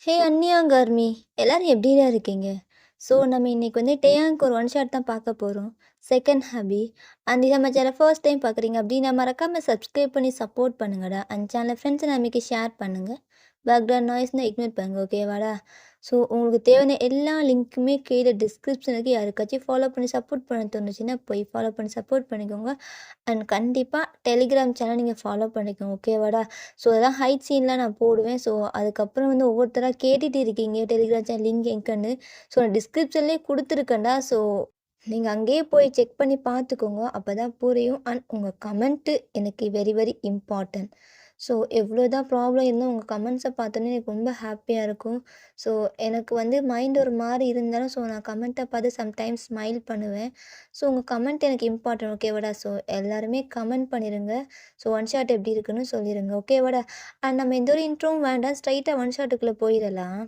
ஹே அன்னியாங்கார்மி எல்லாரும் எப்படிடா இருக்கீங்க? ஸோ நம்ம இன்னைக்கு வந்து டேயாங்க்கு ஒரு ஒன் ஷாட் தான் பார்க்க போகிறோம். செகண்ட் ஹாபி அண்ட் இதை நம்ம சேனல் ஃபர்ஸ்ட் டைம் பார்க்குறீங்க அப்படின்னா மறக்காமல் சப்ஸ்கிரைப் பண்ணி சப்போர்ட் பண்ணுங்கடா. அந்த சேனலை ஃப்ரெண்ட்ஸ் நம்பிக்கை ஷேர் பண்ணுங்கள். பேக்ரவுண்ட் நாய்ஸ்னால் இக்னோர் பண்ணுங்கள், ஓகேவாடா? ஸோ உங்களுக்கு தேவையான எல்லா லிங்க்குமே கீழே டிஸ்கிரிப்ஷனுக்கு யாருக்காச்சும் ஃபாலோ பண்ணி சப்போர்ட் பண்ண தோணுச்சுன்னா போய் ஃபாலோ பண்ணி சப்போர்ட் பண்ணிக்கோங்க. அண்ட் கண்டிப்பாக டெலிகிராம் சேனல் நீங்கள் ஃபாலோ பண்ணிக்கோங்க, ஓகேவாடா? ஸோ அதெல்லாம் ஹைட் சீன்லாம் நான் போடுவேன். ஸோ அதுக்கப்புறம் வந்து ஒவ்வொருத்தராக கேட்டுட்டு இருக்கீங்க டெலிகிராம் சேனல் லிங்க் எங்கன்னு. ஸோ நான் டிஸ்கிரிப்ஷன்லேயே கொடுத்துருக்கேன்டா. ஸோ நீங்கள் அங்கேயே போய் செக் பண்ணி பார்த்துக்கோங்க, அப்போ தான் புரியும். அண்ட் உங்கள் கமெண்ட்டு எனக்கு வெரி வெரி இம்பார்ட்டன்ட். ஸோ எவ்வளோ தான் ப்ராப்ளம் இருந்தால் உங்கள் கமெண்ட்ஸை பார்த்தோன்னே எனக்கு ரொம்ப ஹாப்பியாக இருக்கும். ஸோ எனக்கு வந்து மைண்ட் ஒரு மாதிரி இருந்தாலும் ஸோ நான் கமெண்ட்டை பார்த்து சம்டைம்ஸ் ஸ்மைல் பண்ணுவேன். ஸோ உங்கள் கமெண்ட் எனக்கு இம்பார்ட்டன்ட், ஓகேவாடா? ஸோ எல்லாருமே கமெண்ட் பண்ணிடுங்க. ஸோ ஒன் ஷாட் எப்படி இருக்குன்னு சொல்லிடுங்க, ஓகேவாடா? அண்ட் நம்ம எந்த ஒரு இன்ட்ரோவும் வேண்டாம், ஸ்ட்ரைட்டாக ஒன் ஷாட்டுக்குள்ளே போயிடலாம்.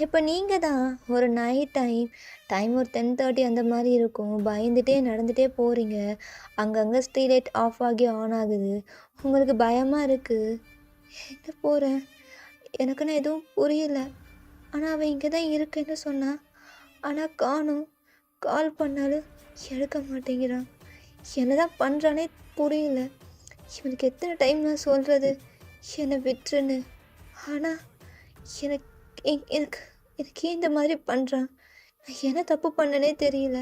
இப்போ நீங்கள் தான் ஒரு நைட் டைம் ஒரு 10:30 அந்த மாதிரி இருக்கும். பயந்துட்டே நடந்துகிட்டே போகிறீங்க. அங்கங்கே ஸ்ட்ரீட் லைட் ஆஃப் ஆகி ஆன் ஆகுது. உங்களுக்கு பயமாக இருக்குது. எங்கே போகிறேன்? எனக்குன்னு எதுவும் புரியல. ஆனால் அவன் இங்கே தான் இருக்கேன்னு சொன்னான். ஆனால் காணோம். கால் பண்ணாலும் எடுக்க மாட்டேங்கிறான். என்ன தான் பண்ணுறானே புரியல. இவனுக்கு எத்தனை டைம் நான் சொல்கிறது என்னை விட்டுருன்னு. ஆனால் எனக்கு எனக்கு எனக்கு ஏன் இந்த மாதிரி பண்ணுறான்? நான் என்ன தப்பு பண்ணனே தெரியல.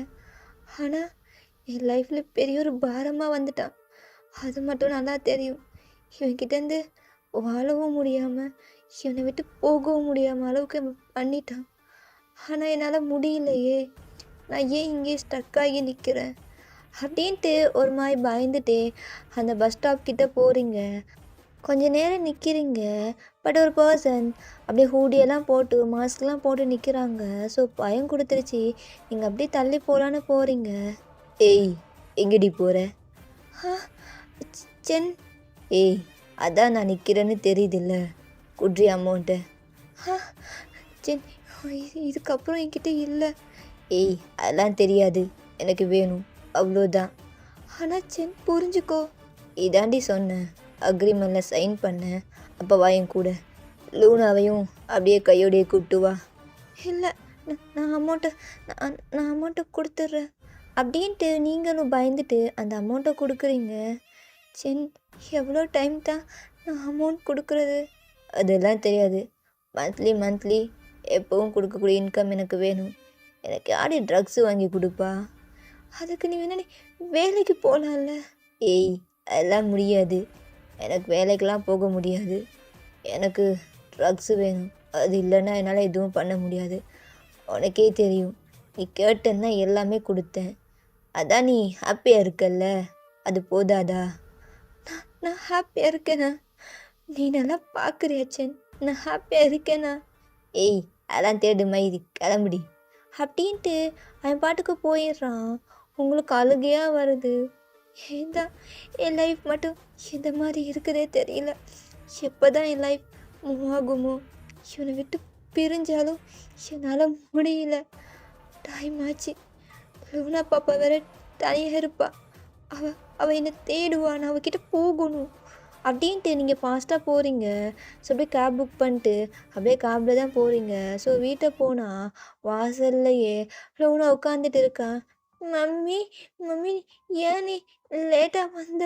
ஆனால் என் லைஃப்பில் பெரிய ஒரு பாரமாக வந்துட்டான். அது மட்டும் நல்லா தெரியும். இவன்கிட்டேருந்து வாழவும் முடியாமல் இவனை விட்டு போகவும் முடியாமல் அளவுக்கு இவன் பண்ணிட்டான். ஆனால் என்னால் முடியலையே. நான் ஏன் இங்கே ஸ்டக் ஆகி நிற்கிறேன் அப்படின்ட்டு ஒரு மாதிரி பயந்துட்டே அந்த பஸ் ஸ்டாப் கிட்டே போகிறீங்க. கொஞ்ச நேரம் நிற்கிறீங்க. பட் ஒரு பர்சன் அப்படியே ஹூடியெல்லாம் போட்டு மாஸ்க்லாம் போட்டு நிற்கிறாங்க. ஸோ பயம் கொடுத்துருச்சு. நீங்கள் அப்படியே தள்ளி போகலான்னு போகிறீங்க. ஏய், எங்கடி போகிற? ஆ சென். ஏய், அதான் நான் நிற்கிறேன்னு தெரியுதில்ல, குட்ரி அமௌண்ட்டு. ஆ சென், இதுக்கப்புறம் என்கிட்ட இல்லை. ஏய், அதெல்லாம் தெரியாது, எனக்கு வேணும், அவ்வளோதான். ஆனால் சென் புரிஞ்சுக்கோ. இதாண்டி சொன்னேன், அக்ரிமெண்ட்டில் சைன் பண்ணேன். அப்போ வா என் கூட. லூனாவையும் அப்படியே கையோடையே கூப்பிட்டு வா. இல்லை, நான் அமௌண்ட்டை கொடுத்துட்றேன் அப்படின்ட்டு நீங்களும் பயந்துட்டு அந்த அமௌண்ட்டை கொடுக்குறீங்க. சென், எவ்வளோ டைம் தான் நான் அமௌண்ட் கொடுக்குறது? அதெல்லாம் தெரியாது. மந்த்லி எப்போவும் கொடுக்கக்கூடிய இன்கம் எனக்கு வேணும். எனக்கு யார் ட்ரக்ஸு வாங்கி கொடுப்பா? அதுக்கு நீ வேணா வேலைக்கு போகலாம்ல. ஏய், அதெல்லாம் முடியாது. எனக்கு வேலைக்கெலாம் போக முடியாது. எனக்கு ட்ரக்ஸு வேணும். அது இல்லைன்னா என்னால் எதுவும் பண்ண முடியாது. உனக்கே தெரியும், நீ கேட்டேன்னா எல்லாமே கொடுத்தேன். அதான் நீ ஹாப்பியாக இருக்கல்ல, அது போதாதா? நான் ஹாப்பியாக இருக்கேண்ணா. நீ நல்லா பார்க்குறியாச்சேன், நான் ஹாப்பியாக இருக்கேண்ணா. ஏய், அதெல்லாம் தேடு மயிரி, கிளம்புடி அப்படின்ட்டு அவன் பாட்டுக்கு போயிடுறான். உங்களுக்கு அழுகையாக வருது. ஏன்டா என் லைஃப் மட்டும் இந்த மாதிரி இருக்குதே தெரியல. எப்போ தான் என் லைஃப் மூவ் ஆகுமோ? இவனை விட்டு பிரிஞ்சாலும் என்னால் முடியல. டைம் ஆச்சு. லூனா பாப்பா வேற தனியாக இருப்பா. அவள் என்னை தேடுவா. நான் அவகிட்ட போகணும் அப்படின்ட்டு நீங்கள் ஃபாஸ்ட்டாக போகிறீங்க. ஸோ அப்படியே கேப் புக் பண்ணிட்டு அப்படியே கேபில் தான் போகிறீங்க. ஸோ வீட்டை போனால் வாசல்லையே லூனா உட்காந்துட்டு இருக்கா. மம்மி மம்மி, ஏன் நீ லேட்டாக வந்த?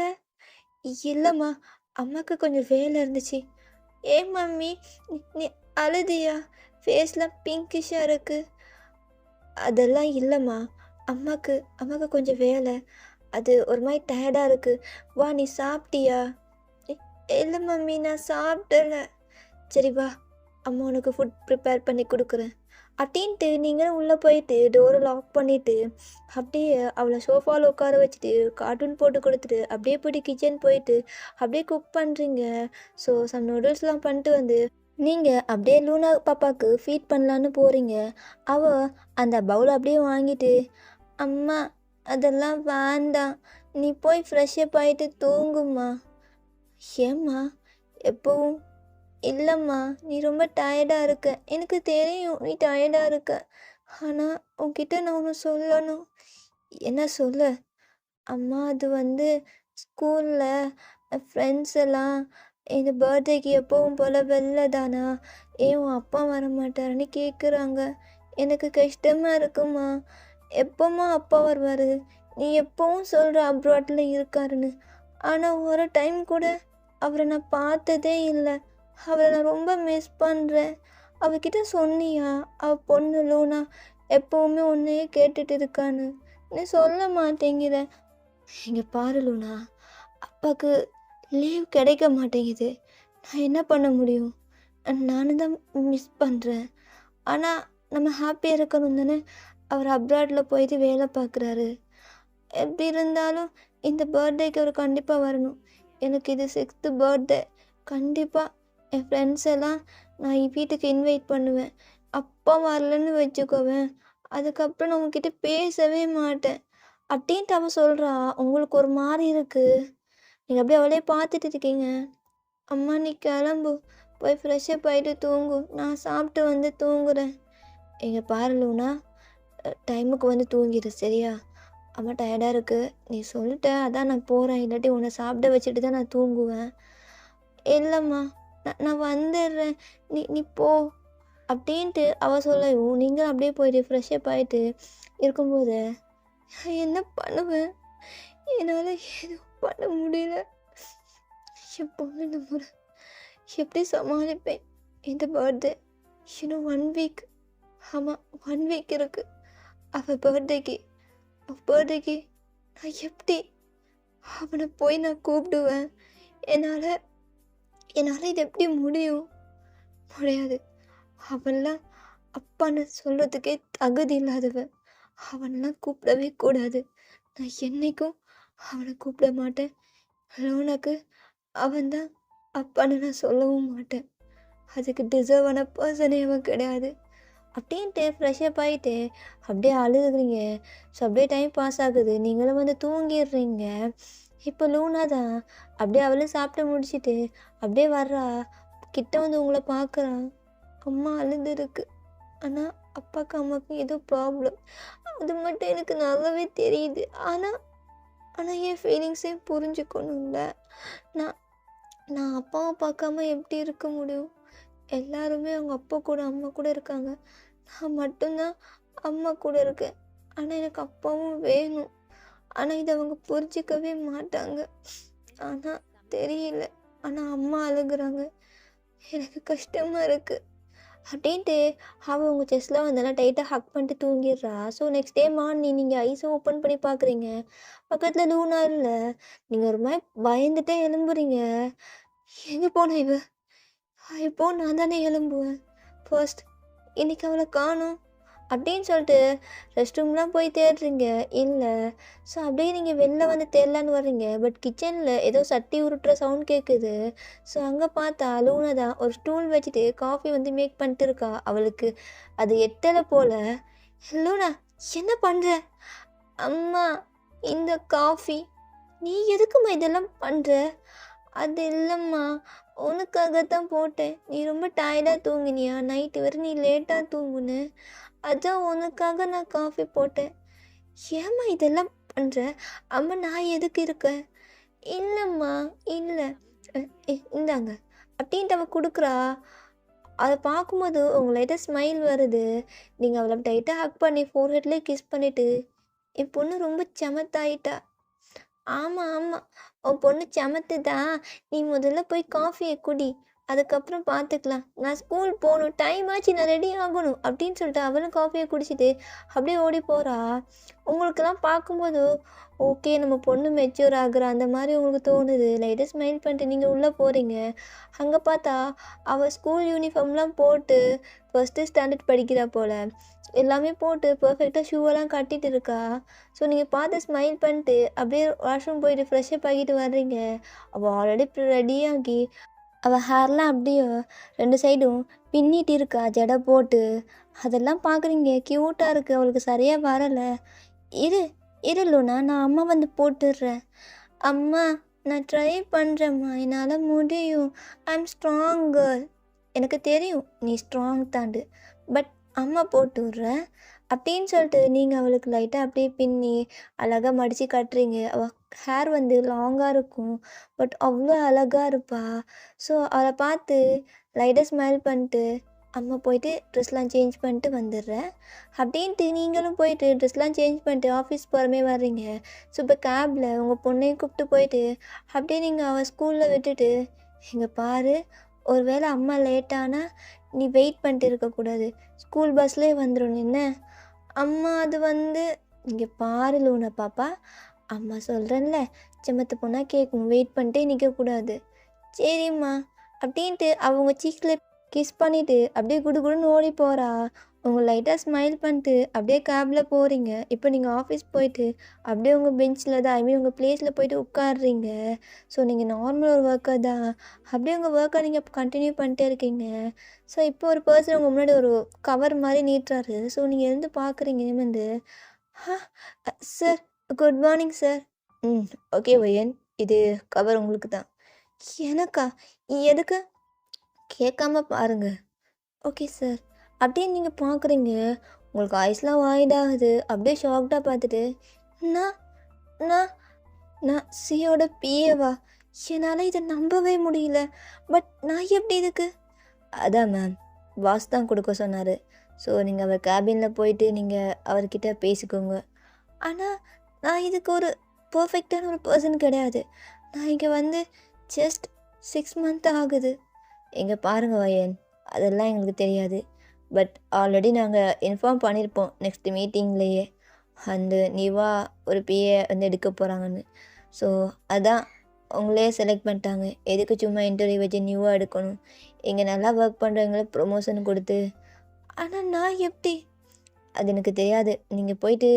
இல்லைம்மா, அம்மாவுக்கு கொஞ்சம் வேலை இருந்துச்சு. ஏன் மம்மி நீ அழுதியா? ஃபேஸ்லாம் பிங்கிஷாக இருக்குது. அதெல்லாம் இல்லைம்மா, அம்மாவுக்கு கொஞ்சம் வேலை. அது ஒரு மாதிரி டயர்டாக இருக்குது. வா, நீ சாப்பிட்டியா? இல்லை மம்மி, நான் சாப்பிடல. சரி வா, அம்மா உனக்கு ஃபுட் ப்ரிப்பேர் பண்ணி கொடுக்குறேன் அப்படின்ட்டு நீங்களும் உள்ளே போயிட்டு டோரை லாக் பண்ணிவிட்டு அப்படியே அவளை சோஃபாவில் உட்கார வச்சுட்டு கார்ட்டூன் போட்டு கொடுத்துட்டு அப்படியே போய்ட்டு கிச்சன் போயிட்டு அப்படியே குக் பண்ணுறீங்க. ஸோ சம் நூடுல்ஸ்லாம் பண்ணிட்டு வந்து நீங்கள் அப்படியே லூனா பாப்பாவுக்கு ஃபீட் பண்ணலான்னு போகிறீங்க. அவள் அந்த பவுலை அப்படியே வாங்கிட்டு, அம்மா அதெல்லாம் வேண்டாம், நீ போய் ஃப்ரெஷ்ஷப் ஆகிட்டு தூங்குமா. ஏம்மா எப்பவும்? இல்லைம்மா, நீ ரொம்ப டயர்டாக இருக்க. எனக்கு தெரியும் நீ டயர்டாக இருக்க. ஆனால் உன்கிட்ட நான் ஒன்று சொல்லணும். என்ன சொல்லு? அம்மா அது வந்து ஸ்கூல்ல ஃப்ரெண்ட்ஸ் எல்லாம் இந்த பர்த்டேக்கு எப்பவும் போல வெளில தானா, ஏன் உன் அப்பா வரமாட்டாருன்னு கேட்குறாங்க. எனக்கு கஷ்டமா இருக்குமா. எப்போம்மா அப்பா வருவாரு? நீ எப்பவும் சொல்ற அப்ராட்ல இருக்காருன்னு. ஆனால் ஒரு டைம் கூட அவரை நான் பார்த்ததே இல்லை. அவரை நான் ரொம்ப மிஸ் பண்ணுறேன். அவகிட்ட சொன்னியா அவ பொண்ணு லூனா எப்போவுமே உன்னையே கேட்டுட்டு இருக்கான்னு? நீ சொல்ல மாட்டேங்கிற. இங்கே பாரு லூனா, அப்பாவுக்கு லீவ் கிடைக்க மாட்டேங்குது. நான் என்ன பண்ண முடியும்? நானும் தான் மிஸ் பண்ணுறேன். ஆனால் நம்ம ஹாப்பியாக இருக்கணும் தானே. அவர் அப்ராடில் போயிட்டு வேலை பார்க்குறாரு. எப்படி இருந்தாலும் இந்த பர்த்டேக்கு அவர் கண்டிப்பாக வரணும். எனக்கு இது 6th பர்த்டே. கண்டிப்பாக என் ஃப்ரெண்ட்ஸ் எல்லாம் நான் என் வீட்டுக்கு இன்வைட் பண்ணுவேன். அப்பா வரலன்னு வச்சுக்கோவேன், அதுக்கப்புறம் நான் உங்ககிட்ட பேசவே மாட்டேன் அப்படின்ட்டு அவள் சொல்கிறா. உங்களுக்கு ஒரு மாதிரி இருக்குது. நீங்கள் அப்படியே அவளே பார்த்துட்டு இருக்கீங்க. அம்மா நீ கிளம்பு, போய் ஃப்ரெஷ்ஷப் ஆகிட்டு தூங்கு. நான் சாப்பிட்டு வந்து தூங்குறேன். எங்கே பாரு லூனா, டைமுக்கு வந்து தூங்கிடு சரியா? அம்மா டயர்டாக இருக்குது. நீ சொல்லிட்ட அதான் நான் போகிறேன். இல்லாட்டி உன்னை சாப்பிட வச்சுட்டு தான் நான் தூங்குவேன். இல்லைம்மா, நான் வந்துடுறேன். நீ நீ போ அப்படின்ட்டு அவள் சொல்லவும் நீங்களும் அப்படியே போயிட்டு ஃப்ரெஷ்ஷப் ஆகிட்டு இருக்கும்போது என்ன பண்ணுவேன்? என்னால் எதுவும் பண்ண முடியல. என் பொண்ணு முறை எப்படி சமாளிப்பேன் இந்த பர்த்டே? இன்னும் 1 வீக். ஆமாம், 1 வீக் இருக்குது அவள் பர்த்டேக்கு. நான் எப்படி அவனை போய் நான் கூப்பிடுவேன்? என்னால் இது எப்படி முடியும்? முடியாது. அவன்லாம் அப்பான்னு சொல்கிறதுக்கே தகுதி இல்லாதவன். அவனெலாம் கூப்பிடவே கூடாது. நான் என்றைக்கும் அவனை கூப்பிட மாட்டேன். லோனாக்கு அவன்தான் அப்பான்னு நான் சொல்லவும் மாட்டேன். அதுக்கு டிசர்வான பர்சனே அவன் கிடையாது அப்படின்ட்டு ஃப்ரெஷ்ஷப் ஆகிட்டு அப்படியே அழுகுறீங்க. ஸோ அப்படியே டைம் பாஸ் ஆகுது. நீங்களும் வந்து தூங்கிடுறீங்க. இப்போ லூனா தான் அப்படியே அவளும் சாப்பிட்டு முடிச்சுட்டு அப்படியே வர்றா. கிட்ட வந்து உங்களை பார்க்குறா. அம்மா அழுதுருக்கு. ஆனால் அப்பாவுக்கு அம்மாவுக்கும் ஏதோ ப்ராப்ளம், அது மட்டும் எனக்கு நல்லாவே தெரியுது. ஆனால் என் ஃபீலிங்ஸையும் புரிஞ்சுக்கணும்ல. நான் நான் அப்பாவை பார்க்காம எப்படி இருக்க முடியும்? எல்லாருமே அவங்க அப்பா கூட அம்மா கூட இருக்காங்க. நான் மட்டும்தான் அம்மா கூட இருக்கேன். ஆனால் எனக்கு அப்பாவும் வேணும். ஆனால் இதை அவங்க புரிஞ்சிக்கவே மாட்டாங்க. ஆனால் தெரியல. ஆனால் அம்மா அழுகுறாங்க. எனக்கு கஷ்டமாக இருக்குது அப்படின்ட்டு அவள் உங்கள் செஸ்ட்டில் வந்தெல்லாம் டைட்டாக ஹக் பண்ணிட்டு தூங்கிடுறா. ஸோ நெக்ஸ்ட் டே மார்னிங் நீங்கள் ஐஸை ஓப்பன் பண்ணி பார்க்குறீங்க. பக்கத்தில் லூனா இல்லை. நீங்கள் ஒரு மாதிரி பயந்துட்டே எழும்புறீங்க. எங்கே போன இவ? இப்போ நான் தானே எழும்புவேன் ஃபர்ஸ்ட். இன்றைக்கி அவளை காணோம் அப்படின்னு சொல்லிட்டு ரெஸ்ட் ரூம்லாம் போய் தேடுறீங்க, இல்லை. ஸோ அப்படியே நீங்கள் வெளில வந்து தேடலான்னு வர்றீங்க. பட் கிச்சனில் ஏதோ சட்டி உருட்டுற சவுண்ட் கேட்குது. ஸோ அங்கே பார்த்தா லூனா தான் ஒரு ஸ்டூல் வச்சுட்டு காஃபி வந்து மேக் பண்ணிட்டு இருக்கா. அவளுக்கு அது எட்டலை போல். லூனா என்ன பண்ணுற? அம்மா இந்த காஃபி. நீ எதுக்குமா இதெல்லாம் பண்ணுற? அது இல்லைம்மா, உனக்காகத்தான் போட்டேன். நீ ரொம்ப டயர்டாக தூங்கினியா? நைட்டு வரை நீ லேட்டாக தூங்குன, அதான் உனக்காக நான் காஃபி போட்டேன். ஏம்மா இதெல்லாம் பண்ணுற? அம்மா நான் எதுக்கு இருக்கேன்? இல்லைம்மா இல்லை, இந்தாங்க அப்படின்ட்டு அவள் கொடுக்குறா. அதை பார்க்கும்போது உங்கள்கிட்ட ஸ்மைல் வருது. நீங்கள் அவளை டைட்டாக ஹக் பண்ணி ஃபோர்ஹெட்லேயே கிஸ் பண்ணிவிட்டு, என் பொண்ணு ரொம்ப செமத்தாயிட்டா. ஆமாம், உன் பொண்ணு செமத்து தான். நீ முதல்ல போய் காஃபியை குடி, அதுக்கப்புறம் பார்த்துக்கலாம். நான் ஸ்கூல் போகணும், டைம் ஆச்சு, நான் ரெடி ஆகணும் அப்படின்னு சொல்லிட்டு அவளும் காஃபியை குடிச்சிட்டு அப்படியே ஓடி போகிறா. உங்களுக்கெல்லாம் பார்க்கும்போது ஓகே நம்ம பொண்ணு மெச்சூர் ஆகுறா அந்த மாதிரி உங்களுக்கு தோணுது. லைட்டாக ஸ்மைல் பண்ணிட்டு நீங்கள் உள்ளே போகிறீங்க. அங்கே பார்த்தா அவள் ஸ்கூல் யூனிஃபார்ம்லாம் போட்டு ஃபஸ்ட்டு ஸ்டாண்டர்ட் படிக்கிறா போல். எல்லாமே போட்டு பர்ஃபெக்டாக ஷூவெல்லாம் கட்டிட்டு இருக்கா. ஸோ நீங்கள் பார்த்து ஸ்மைல் பண்ணிட்டு அப்படியே வாஷ்ரூம் போயிட்டு ஃப்ரெஷ்ஷப் ஆகிட்டு வர்றீங்க. அவள் ஆல்ரெடி ரெடியாகி அவள் ஹேர்லாம் அப்படியே 2 சைடும் பின்னிட்டு இருக்கா ஜடை போட்டு. அதெல்லாம் பார்க்குறீங்க, க்யூட்டாக இருக்குது. அவளுக்கு சரியாக வரலை. இரு லூனா, நான் அம்மா வந்து போட்டுடுறேன். அம்மா நான் ட்ரை பண்ணுறேம்மா, என்னால் முடியும். I am strong girl. எனக்கு தெரியும் நீ ஸ்ட்ராங் தாண்டு, பட் அம்மா போட்டு விட்றேன் அப்படின்னு சொல்லிட்டு நீங்கள் அவளுக்கு லைட்டாக அப்படியே பின்னி அழகாக மடித்து கட்டுறீங்க. அவள் ஹேர் வந்து லாங்காக இருக்கும். பட் அவ்வளோ அழகாக இருப்பா. ஸோ அவளை பார்த்து லைட்டாக ஸ்மைல் பண்ணிட்டு, அம்மா போயிட்டு ட்ரெஸ்லாம் சேஞ்ச் பண்ணிட்டு வந்துடுறேன் அப்படின்ட்டு நீங்களும் போயிட்டு ட்ரெஸ்லாம் சேஞ்ச் பண்ணிட்டு ஆஃபீஸ் போகிறமே வர்றீங்க. ஸோ இப்போ கேபில் உங்கள் பொண்ணையும் கூப்பிட்டு போயிட்டு அப்படியே நீங்கள் அவள் ஸ்கூலில் விட்டுட்டு, இங்கே பாரு, ஒரு வேளை அம்மா லேட்டானா நீ வெயிட் பண்ணிட்டு இருக்கக்கூடாது, ஸ்கூல் பஸ்லேயே வந்துடும் என்ன. அம்மா அது வந்து இங்கே பாரு லூனா பாப்பா, அம்மா சொல்கிறேன்ல, செமத்து பொண்ணாக கேட்கணும், வெயிட் பண்ணிட்டே நிற்கக்கூடாது. சரிம்மா அப்படின்ட்டு அவங்க சீக்கில் கிஸ் பண்ணிவிட்டு அப்படியே குடுகுடுன்னு ஓடி போகிறா. உங்கள் லைட்டாக ஸ்மைல் பண்ணிட்டு அப்படியே கேபில் போகிறீங்க. இப்போ நீங்கள் ஆஃபீஸ் போயிட்டு அப்படியே உங்கள் பெஞ்சில் தான், ஐ மீன் உங்கள் ப்ளேஸில் போயிட்டு உட்காடுறீங்க. ஸோ நீங்கள் நார்மல் ஒரு ஒர்க்கர் தான். அப்படியே உங்கள் ஒர்க்கை நீங்கள் கண்டினியூ பண்ணிட்டே இருக்கீங்க. ஸோ இப்போ ஒரு பர்சன் உங்கள் முன்னாடி ஒரு கவர் மாதிரி நீட்டுறாரு. ஸோ நீங்கள் எழுந்து பார்க்குறீங்க நிமிர்ந்து. Sir, good morning sir. Okay வயன், இது கவர் உங்களுக்கு தான். எனக்கா? எதுக்கு? கேட்காம பாருங்க. Okay sir. அப்படியே நீங்கள் பார்க்குறீங்க. உங்களுக்கு ஐஸ்லாம் வாய்டாகுது. அப்படியே ஷாக்டாக பார்த்துட்டு, நான் நான் நான் சியோட பிஏவா? என்னால் இதை நம்பவே முடியல. பட் நான் எப்படி இதுக்கு? அதான் மேம், பாஸ் தான் கொடுக்க சொன்னார். ஸோ நீங்கள் அவர் கேபினில் போயிட்டு நீங்கள் அவர்கிட்ட பேசிக்கோங்க. ஆனால் நான் இதுக்கு ஒரு பர்ஃபெக்டான ஒரு பர்சன் கிடையாது. நான் இங்கே வந்து ஜஸ்ட் 6 மந்த் ஆகுது. எங்கே பாருங்கள் வயன், அதெல்லாம் எங்களுக்கு தெரியாது. பட் ஆல்ரெடி நாங்கள் இன்ஃபார்ம் பண்ணியிருப்போம் நெக்ஸ்ட் மீட்டிங்லேயே, அந்த நியூவாக ஒரு பிஏ வந்து எடுக்க போகிறாங்கன்னு. ஸோ அதான் உங்களே செலக்ட் பண்ணிட்டாங்க. எதுக்கு சும்மா இன்டர்வியூ வச்சு நியூவாக எடுக்கணும்? இங்கே நல்லா ஒர்க் பண்ணுறவங்கள ப்ரொமோஷன் கொடுத்து. ஆனால் நான் எப்படி? அது எனக்கு தெரியாது. நீங்கள் போயிட்டு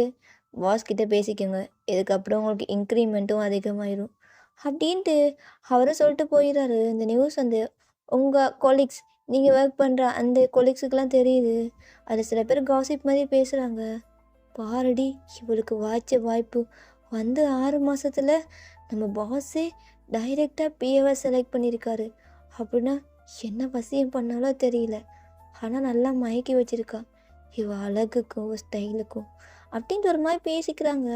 பாஸ்கிட்ட பேசிக்கோங்க. இதுக்கப்புறம் உங்களுக்கு இன்க்ரிமெண்ட்டும் அதிகமாயிடும் அப்படின்ட்டு அவரும் சொல்லிட்டு போயிடுறாரு. இந்த நியூஸ் வந்து உங்கள் கொலீக்ஸ், நீங்கள் ஒர்க் பண்ணுற அந்த கொலீக்ஸுக்கெலாம் தெரியுது. அதில் சில பேர் காசிப் மாதிரி பேசுகிறாங்க. பாரடி, இவளுக்கு வாய்ச்ச வாய்ப்பு வந்து 6 மாதத்தில் நம்ம பாஸே டைரெக்டாக பிஏவை செலக்ட் பண்ணியிருக்காரு. அப்படின்னா என்ன வசியம் பண்ணாலோ தெரியல, ஆனால் நல்லா மயக்கி வச்சுருக்கா இவ அழகுக்கும் ஸ்டைலுக்கும் அப்படின்ட்டு ஒரு மாதிரி பேசிக்கிறாங்க.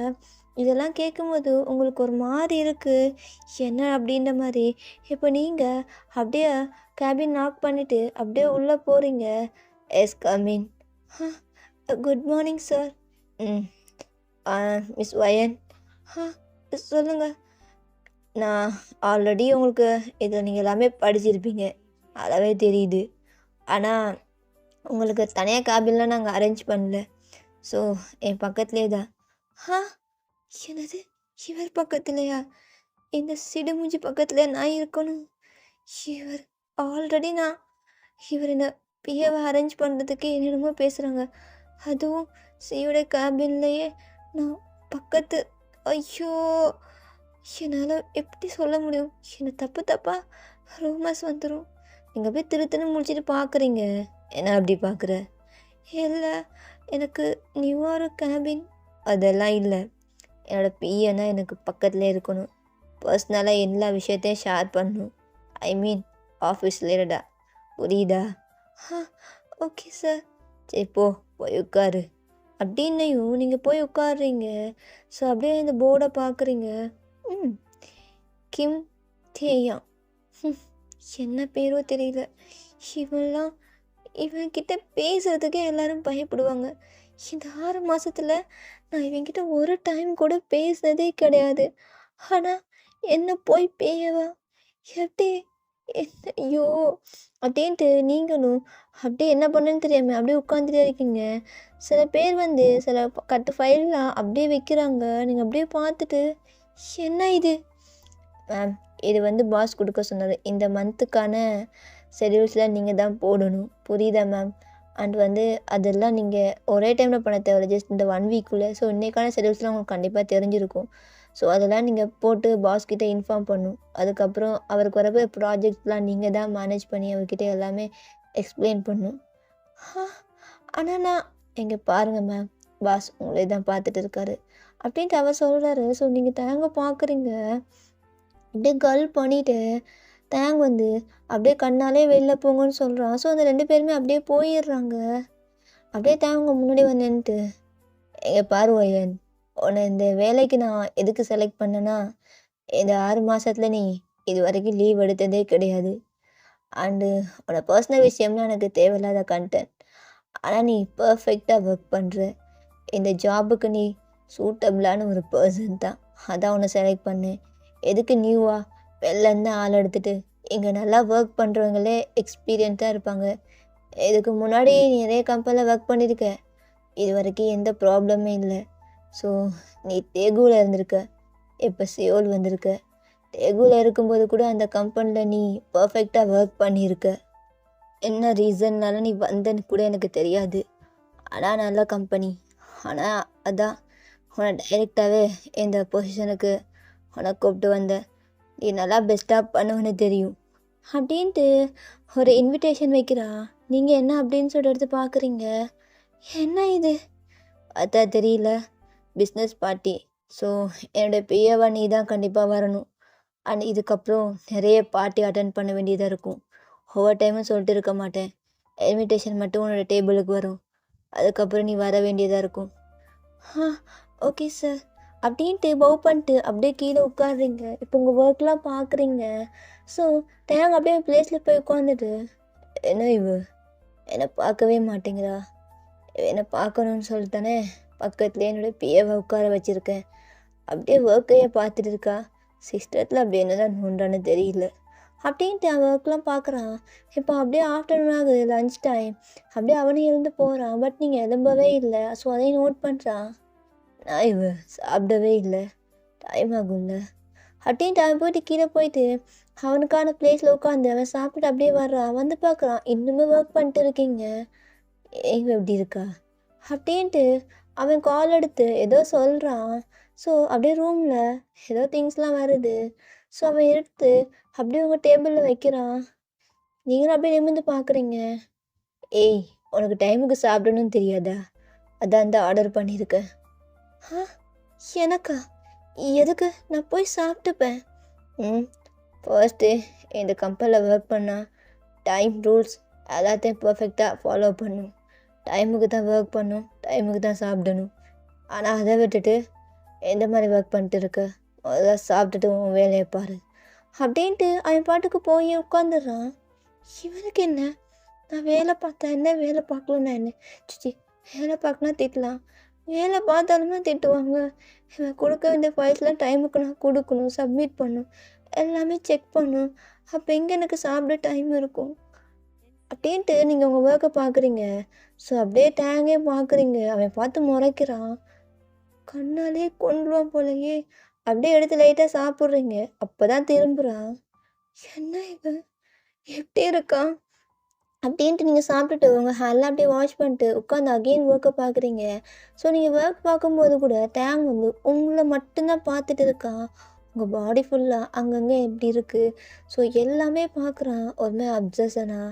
இதெல்லாம் கேட்கும்போது உங்களுக்கு ஒரு மாதிரி இருக்குது, என்ன அப்படின்ற மாதிரி. இப்போ நீங்கள் அப்படியே கேபின் நாக் பண்ணிவிட்டு அப்படியே உள்ளே போகிறீங்க. Yes come in. Good morning sir. Miss வயன். சொல்லுங்கள். நான் ஆல்ரெடி உங்களுக்கு இதில் நீங்கள் எல்லாமே படிச்சிருப்பீங்க, அதாவே தெரியுது. ஆனால் உங்களுக்கு தனியாக கேபின்லாம் நாங்கள் அரேஞ்ச் பண்ணல. ஸோ என் பக்கத்துலேயே தான். என்னது, இவர் பக்கத்துலையா? இந்த சிடுமூஞ்சி பக்கத்துல நான் இருக்கணும்? இவர் ஆல்ரெடி இவர் என்ன பிஏவை அரேஞ்ச் பண்ணுறதுக்கு என்னென்னமோ பேசுகிறாங்க. அதுவும் சியோட கேபின்லேயே நான் பக்கத்து. ஐயோ, என்னால் எப்படி சொல்ல முடியும்? என்னை தப்பாக ரூமர்ஸ் வந்துடும். நீங்கள் போய் திருத்தன்னு முடிச்சுட்டு பார்க்குறீங்க. என்ன அப்படி பார்க்குற? இல்லை, எனக்கு நியூவாக ஒரு கேபின் அதெல்லாம் இல்லை. என்னோடய பிஏன்னா எனக்கு பக்கத்துலேயே இருக்கணும். பர்சனலாக எல்லா விஷயத்தையும் ஷேர் பண்ணணும். ஐ மீன் ஆஃபீஸ்லேடா, புரியுதா? Okay sir. சரி போய் உட்காரு அப்படின்னையும் நீங்கள் போய் உட்காடுறீங்க. ஸோ அப்படியே இந்த போர்டை பார்க்குறீங்க. கிம் தேயா, என்ன பேரோ தெரியல. இவன்கிட்ட பேசுகிறதுக்கே எல்லாரும் பயப்படுவாங்க. இந்த 6 மாதத்தில் நான் இவங்கிட்ட ஒரு டைம் கூட பேசினதே கிடையாது. ஆனால் என்ன போய் பேயவா? எப்படி? என்ன? ஐயோ அப்படின்ட்டு நீங்களும் அப்படியே என்ன பண்ணுன்னு தெரியாமல் அப்படியே உட்காந்துட்டே இருக்கீங்க. சில பேர் வந்து சில கட்டு ஃபைல்லாம் அப்படியே வைக்கிறாங்க. நீங்கள் அப்படியே பார்த்துட்டு, என்ன இது? மேம், இது வந்து பாஸ் கொடுக்க சொன்னது. இந்த மந்த்துக்கான ஷெடியூல்ஸில் நீங்கள் தான் போடணும், புரியுதா மேம்? அண்ட் வந்து அதெல்லாம் நீங்கள் ஒரே டைமில் பண்ண தேவையில்ல, ஜஸ்ட் இந்த 1 வீக்குள்ளே. ஸோ இன்றைக்கான ஷெடியூல்ஸ்லாம் உங்களுக்கு கண்டிப்பாக தெரிஞ்சிருக்கும். ஸோ அதெல்லாம் நீங்கள் போட்டு பாஸ்கிட்ட இன்ஃபார்ம் பண்ணணும். அதுக்கப்புறம் அவருக்கு வரப்போ ப்ராஜெக்ட்லாம் நீங்கள் தான் மேனேஜ் பண்ணி அவர்கிட்ட எல்லாமே எக்ஸ்பிளைன் பண்ணணும். ஆனால் நான் எங்கே பாருங்கள் மேம், பாஸ் உங்களே தான் பார்த்துட்டு இருக்காரு அப்படின்ட்டு அவர் சொல்கிறாரு. ஸோ நீங்கள் தேங்க பார்க்குறீங்க. அப்படியே கல் பண்ணிவிட்டு தேங் வந்து அப்படியே கண்ணாலே வெளில போங்கன்னு சொல்கிறான். ஸோ அந்த 2 பேருமே அப்படியே போயிடுறாங்க. அப்படியே தான் அவங்க முன்னாடி வந்து நின்னுட்டு, "இங்க பாரு ஒயன், உன்னை இந்த வேலைக்கு நான் எதுக்கு செலக்ட் பண்ணேன்னா, இந்த 6 மாசத்துல நீ இதுவரைக்கும் லீவ் எடுத்ததே கிடையாது. அண்டு உன்னோட பர்சனல் விஷயம்லாம் எனக்கு தேவையில்லாத கன்டென்ட். ஆனா நீ பெர்ஃபெக்ட்டா ஒர்க் பண்ற. இந்த ஜாபுக்கு நீ சூட்டபிளான ஒரு பெர்சன் தான். அதான் உன்னை செலக்ட் பண்ணேன். எதுக்கு நியூவா வெளிலேருந்து ஆள் எடுத்துட்டு, இங்க நல்லா ஒர்க் பண்றவங்களே எக்ஸ்பீரியன்ஸா இருப்பாங்க. இதுக்கு முன்னாடி நீ நிறைய கம்பெனில ஒர்க் பண்ணியிருக்க. இதுவரைக்கும் எந்த ப்ராப்ளமே இல்ல. ஸோ நீ தேகுல இருந்திருக்க. இப்ப சியோல் வந்திருக்க. தேகுல இருக்கும்போது கூட அந்த கம்பெனில நீ பெர்ஃபெக்ட்டா ஒர்க் பண்ணியிருக்க. என்ன ரீசன்னால நீ வந்தன்னு கூட எனக்கு தெரியாது. ஆனா நல்ல கம்பெனி. ஆனா அதான் உன்னை டைரெக்டாவே இந்த பொசிஷனுக்கு உன்னை கூப்பிட்டு வந்தேன். நீ நல்லா பெஸ்ட்டா பண்ணுவேன்னு தெரியும்." அப்படின்ட்டு ஒரு இன்விடேஷன் வைக்கிறா. நீங்க என்ன அப்படின்னு சொல்லிட்டு எடுத்து பார்க்குறீங்க. என்ன இது? பார்த்தா தெரியல. Business party. ஸோ என்னோட பிஏவா நீ தான் கண்டிப்பா வரணும். அண்ட் இதுக்கப்புறம் நிறைய பார்ட்டி அட்டெண்ட் பண்ண வேண்டியதா இருக்கும். ஒவ்வொரு டைமும் சொல்லிட்டு இருக்க மாட்டேன். இன்விடேஷன் மட்டும் உன்னோட டேபிளுக்கு வரும். அதுக்கப்புறம் நீ வர வேண்டியதா இருக்கும். "ஆ, ஓகே சார்." அப்படின்ட்டு பவ் பண்ணிட்டு அப்படியே கீழே உட்காருறீங்க. இப்போ உங்கள் ஒர்க்லாம் பார்க்குறீங்க. ஸோ டேங் அப்படியே பிளேஸில் போய் உட்காந்துட்டு, "என்ன இவ என்னை பார்க்கவே மாட்டேங்கிறா. என்னை பார்க்கணும்னு சொல்லித்தானே பக்கத்துலேயே என்னோட பிஏவை உட்கார வச்சுருக்கேன். அப்படியே ஒர்க்கையே பார்த்துட்டு இருக்கா. சிஸ்டத்தில் அப்படி என்னதான் நோண்டான்னு தெரியல." அப்படின்ட்டு அவன் ஒர்க்லாம் பார்க்குறான். இப்போ அப்படியே ஆஃப்டர்நூன் ஆகுது, லஞ்ச் டைம். அப்படியே அவனும் எழுந்து போகிறான். பட் நீங்கள் எழும்பவே இல்லை. ஸோ அதையும் நோட் பண்ணுறான். "நான் இவ சாப்பிடவே இல்லை. டைம் ஆகும்ல." அப்படின்ட்டு அவன் போயிட்டு கீழே போயிட்டு அவனுக்கான பிளேஸில் உட்காந்து அவன் சாப்பிட்டு அப்படியே வர்றான். வந்து பார்க்குறான், இன்னுமே ஒர்க் பண்ணிட்டு இருக்கீங்க. இவ எப்படி இருக்கா அப்படின்ட்டு அவன் கால் எடுத்து ஏதோ சொல்கிறான். ஸோ அப்படியே ரூமில் ஏதோ திங்ஸ்லாம் வருது. ஸோ அவன் எடுத்து அப்படியே உங்கள் டேபிளில் வைக்கிறான். நீங்களும் அப்படியே நிமிர்ந்து பார்க்குறீங்க. "ஏய், உனக்கு டைமுக்கு சாப்பிடணும்னு தெரியாதா? அதான் தான் ஆர்டர் பண்ணியிருக்கேன்." "ஆ, எனக்கா? எதுக்கு? நான் போய் சாப்பிட்டுப்பேன்." ம் ஃபர்ஸ்ட்டு இந்த கம்பெனியில் ஒர்க் பண்ணால் டைம் ரூல்ஸ் எல்லாத்தையும் பர்ஃபெக்டாக ஃபாலோ பண்ணும். டைமுக்கு தான் ஒர்க் பண்ணும், டைமுக்கு தான் சாப்பிடணும். ஆனால் அதை விட்டுட்டு எந்த மாதிரி ஒர்க் பண்ணிட்டு இருக்க? முதல்ல சாப்பிட்டுட்டு உன் வேலையை பாரு. அப்படின்ட்டு அவன் பாட்டுக்கு போய் உட்காந்துடுறான். இவனுக்கு என்ன? நான் வேலை பார்த்தா என்ன, வேலை பார்க்கலன்னா என்ன? சிச்சி, வேலை பார்க்கனா திட்டலாம், வேலை பார்த்தாலுமே திட்டுவாங்க. இவன் கொடுக்க வேண்டிய ஃபைல்ஸ்லாம் டைமுக்கு நான் கொடுக்கணும், சப்மிட் பண்ணணும், எல்லாமே செக் பண்ணணும். அப்போ எங்கே எனக்கு சாப்பிட டைம் இருக்கும்? அப்படின்ட்டு நீங்கள் உங்கள் ஒர்க்கை பார்க்குறீங்க. ஸோ அப்படியே டேங்கே பார்க்குறீங்க. அவன் பார்த்து முறைக்கிறான். கண்ணாலே கொன்றுவான் போலயே. அப்படியே எடுத்து லைட்டாக சாப்பிட்றீங்க. அப்போ தான் திரும்புகிறான். என்ன இவன் எப்படி இருக்கான்? அப்படின்ட்டு நீங்கள் சாப்பிட்டுட்டு உங்கள் ஹேண்ட்லாம் அப்படியே வாஷ் பண்ணிட்டு உட்காந்து அகெயின் ஒர்க்கை பார்க்குறீங்க. ஸோ நீங்கள் ஒர்க் பார்க்கும்போது கூட டேங் வந்து உங்களை மட்டும்தான் பார்த்துட்டு இருக்கான். உங்கள் பாடி ஃபுல்லாக அங்கங்கே எப்படி இருக்குது. ஸோ எல்லாமே பார்க்குறான். ஒரு மாதிரி அப்சஷனா.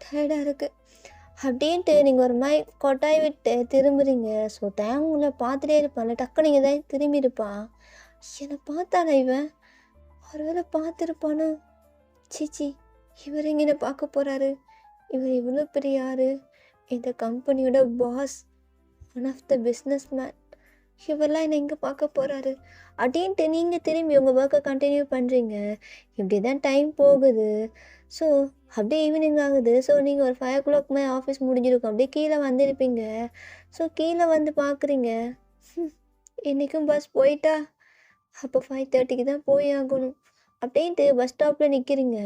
டயர்டாக இருக்குது அப்படின்ட்டு நீங்கள் ஒரு மாதிரி கொட்டாய் விட்டு திரும்புறீங்க. ஸோ டேங் உங்களை பார்த்துட்டே இருப்பான்ல, டக்குனு நீங்கள் தான் திரும்பி இருப்பான். என்னை பார்த்தானா இவன்? ஒருவேளை பார்த்துருப்பானோ? சீச்சி, இவர் எங்கே என்ன பார்க்க போகிறாரு? இவர் இவ்வளோ பெரிய யார்? இந்த கம்பெனியோட boss, one of the business man. இவரெல்லாம் என்னை எங்கே பார்க்க போகிறாரு? அப்படின்ட்டு நீங்கள் திரும்பி உங்கள் ஒர்க்கை கண்டினியூ பண்ணுறீங்க. இப்படி தான் டைம் போகுது. ஸோ அப்படியே ஈவினிங் ஆகுது. ஸோ நீங்கள் ஒரு 5 o'clock மேலே ஆஃபீஸ் முடிஞ்சிருக்கும். அப்படியே கீழே வந்திருப்பீங்க. ஸோ கீழே வந்து பார்க்குறீங்க. இன்றைக்கும் பஸ் போயிட்டா? அப்போ 5:30க்கு தான் போய் ஆகணும். அப்படின்ட்டு பஸ் ஸ்டாப்பில் நிற்கிறீங்க.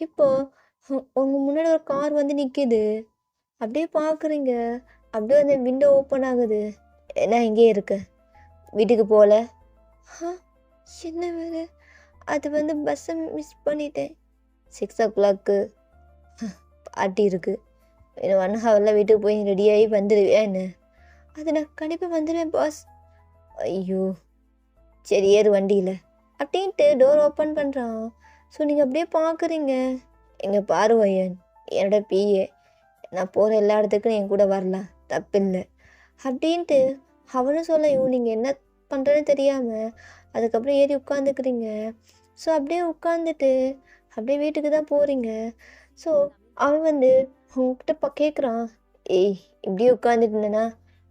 இப்போது உங்கள் முன்னாடி ஒரு கார் வந்து நிற்கிது. அப்படியே பார்க்குறீங்க. அப்படியே அந்த விண்டோ ஓப்பன் ஆகுது. "என்ன இங்கேயே இருக்க? வீட்டுக்கு போகல?" "ஆ, என்ன வேறு? அது வந்து பஸ்ஸை மிஸ் பண்ணிட்டேன். 6 o'clock பார்ட்டி இருக்குது. இன்னும் 1 hourல வீட்டுக்கு போய் ரெடியாகி வந்துடுவியா என்ன?" "அது நான் கண்டிப்பாக வந்துடுவேன் பாஸ்." "ஐயோ, சரி ஏறு வண்டியில்." அப்படின்ட்டு டோர் ஓப்பன் பண்ணுறான். ஸோ நீங்கள் அப்படியே பார்க்குறீங்க. "எங்கே பாரு வையன், என்னோட பிஏ. நான் போகிற எல்லா இடத்துக்கும் என் கூட வரலாம், தப்பில்லை." அப்படின்ட்டு அவனும் சொல்லவும் நீங்கள் என்ன பண்ணுறதுன்னு தெரியாமல் அதுக்கப்புறம் ஏறி உட்காந்துக்கிறீங்க. ஸோ அப்படியே உட்காந்துட்டு அப்படியே வீட்டுக்கு தான் போகிறீங்க. ஸோ அவன் வந்து உன்கிட்ட கேட்குறான். ஏய் இப்படியே உட்காந்துட்டு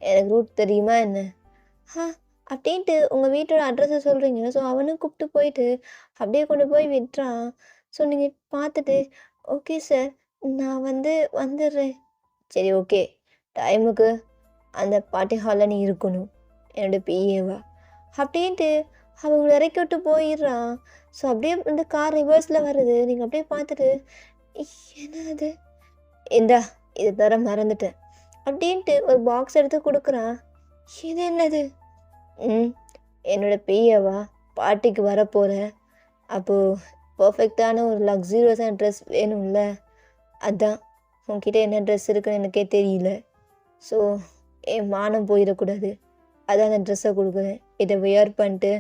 எனக்கு ரூட் தெரியுமா என்ன? ஆ அப்படின்ட்டு உங்கள் வீட்டோட அட்ரஸை சொல்கிறீங்க. ஸோ அவனும் கூப்பிட்டு போயிட்டு அப்படியே கொண்டு போய் விட்டுறான். ஸோ நீங்கள் பார்த்துட்டு ஓகே சார் நான் வந்துடுறேன். சரி ஓகே டைமுக்கு அந்த பார்ட்டி ஹாலில் நீ இருக்கணும் என்னோட பிஏவா அப்படின்ட்டு அவங்க இறக்கி விட்டு போயிடுறான். ஸோ அப்படியே இந்த கார் ரிவர்ஸில் வருது. நீங்கள் அப்படியே பார்த்துட்டு என்ன அது இந்தா இதை தர மறந்துட்டேன் அப்படின்ட்டு ஒரு பாக்ஸ் எடுத்து கொடுக்குறான். இது என்னது? என்னோட பிஏவா பார்ட்டிக்கு வரப்போகிறேன். அப்போது பர்ஃபெக்டான ஒரு லக்ஸூரியஸான ட்ரெஸ் வேணும்ல, அதான் உன்கிட்ட என்ன ட்ரெஸ் இருக்குன்னு எனக்கே தெரியல. ஸோ என் மானம் போயிடக்கூடாது, அதான் அந்த ட்ரெஸ்ஸை கொடுக்குறேன். இதை வியர் பண்ணிட்டு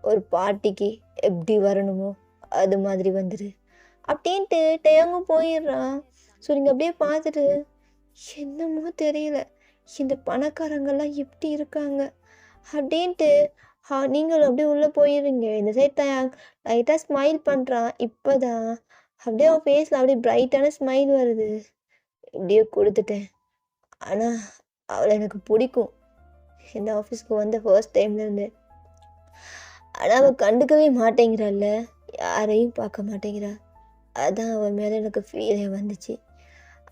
ஒரு பார்ட்டிக்கு எப்படி வரணுமோ அது மாதிரி வந்துடு அப்படின்ட்டு டேங்கும் போயிடுறான். ஸோ நீங்கள் அப்படியே பார்த்துட்டு என்னமோ தெரியல இந்த பணக்காரங்கெல்லாம் எப்படி இருக்காங்க அப்படின்ட்டு நீங்களும் அப்படியே உள்ளே போயிடுறீங்க. இந்த சைட் லைட்டாக ஸ்மைல் பண்ணுறான். இப்போ தான் அப்படியே அவன் ஃபேஸில் அப்படியே பிரைட்டான ஸ்மைல் வருது. இப்படியே கொடுத்துட்டேன். ஆனால் அவளை எனக்கு பிடிக்கும் இந்த ஆஃபீஸ்க்கு வந்த ஃபர்ஸ்ட் டைம்லேருந்து. ஆனால் அவள் கண்டுக்கவே மாட்டேங்கிறாள்ல, யாரையும் பார்க்க மாட்டேங்கிறா. அதான் அவன் மேலே எனக்கு ஃபீலே வந்துச்சு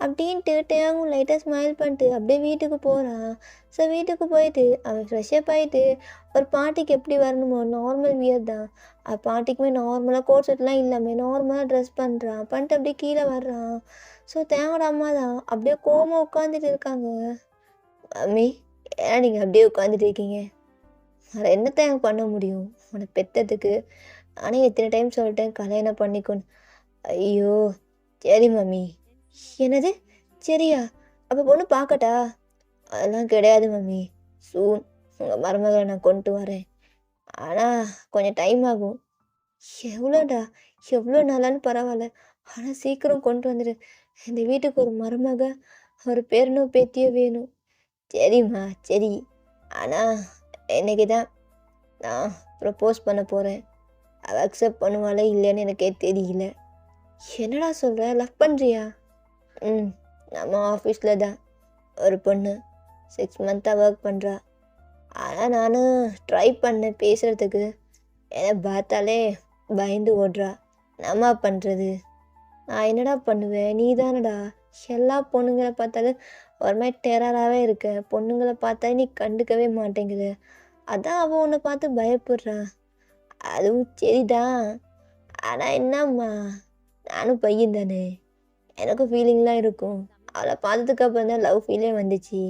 அப்படின்ட்டு டேங்கும் லைட்டாக ஸ்மைல் பண்ணிட்டு அப்படியே வீட்டுக்கு போகிறான். ஸோ வீட்டுக்கு போயிட்டு அவன் ஃப்ரெஷ்ஷப் ஆகிட்டு ஒரு பார்ட்டிக்கு எப்படி வரணுமோ நார்மல் வியர் தான், பார்ட்டிக்குமே நார்மலாக கோட் செட்லாம் இல்லாமல் நார்மலாக ட்ரெஸ் பண்ணிட்டு அப்படியே கீழே வர்றான். ஸோ தேங்கோட அம்மா தான் அப்படியே கோவமாக உட்காந்துட்டு இருக்காங்க. மம்மி ஏன் நீங்கள் அப்படியே உட்காந்துட்டு இருக்கீங்க? வேறு என்ன தேங்க பண்ண முடியும் உன்னை பெற்றதுக்கு? நானே எத்தனை டைம் சொல்லிட்டேன் கல்யாணம் பண்ணிக்கணும். ஐயோ சரி மம்மி. என்னது சரியா? அப்போ பொண்ணு பார்க்கட்டா? அதெல்லாம் கிடையாது மம்மி, சூன் உங்கள் மருமகளை நான் கொண்டு வரேன். ஆனால் கொஞ்சம் டைம் ஆகும். எவ்வளோடா? எவ்வளோ நாளான்னு பரவாயில்ல, ஆனால் சீக்கிரம் கொண்டு வந்துடு. இந்த வீட்டுக்கு ஒரு மருமக ஒரு பேரனோ பேத்தியோ வேணும். சரிம்மா சரி, ஆனால் இன்னைக்கு தான் நான் ப்ரப்போஸ் பண்ண போகிறேன். அவள் அக்செப்ட் பண்ணுவாளே இல்லைன்னு எனக்கே தெரியல. என்னடா சொல்கிற? லவ் பண்ணுறியா? நம்ம ஆஃபீஸில் தான் ஒரு பொண்ணு 6 மந்த்தாக ஒர்க் பண்ணுறா. ஆனால் நானும் ட்ரை பண்ணேன் பேசுகிறதுக்கு, என்னை பார்த்தாலே பயந்து ஓடுறா. என்னம்மா பண்ணுறது? நான் என்னடா பண்ணுவேன்? நீ தானடா எல்லா பொண்ணுங்களை பார்த்தாலும் ஒரு மாதிரி டெரராகவே இருக்க. பொண்ணுங்களை பார்த்தாலே நீ கண்டுக்கவே மாட்டேங்குத. அதான் அவள் உன்னை பார்த்து பயப்படுறா. அதுவும் சரிதான், ஆனால் என்னம்மா நானும் பையன் தானே, எனக்கும் ஃபீலிங்லாம் இருக்கும். அவளை பார்த்ததுக்கப்புறம் தான் லவ் ஃபீலே வந்துச்சு.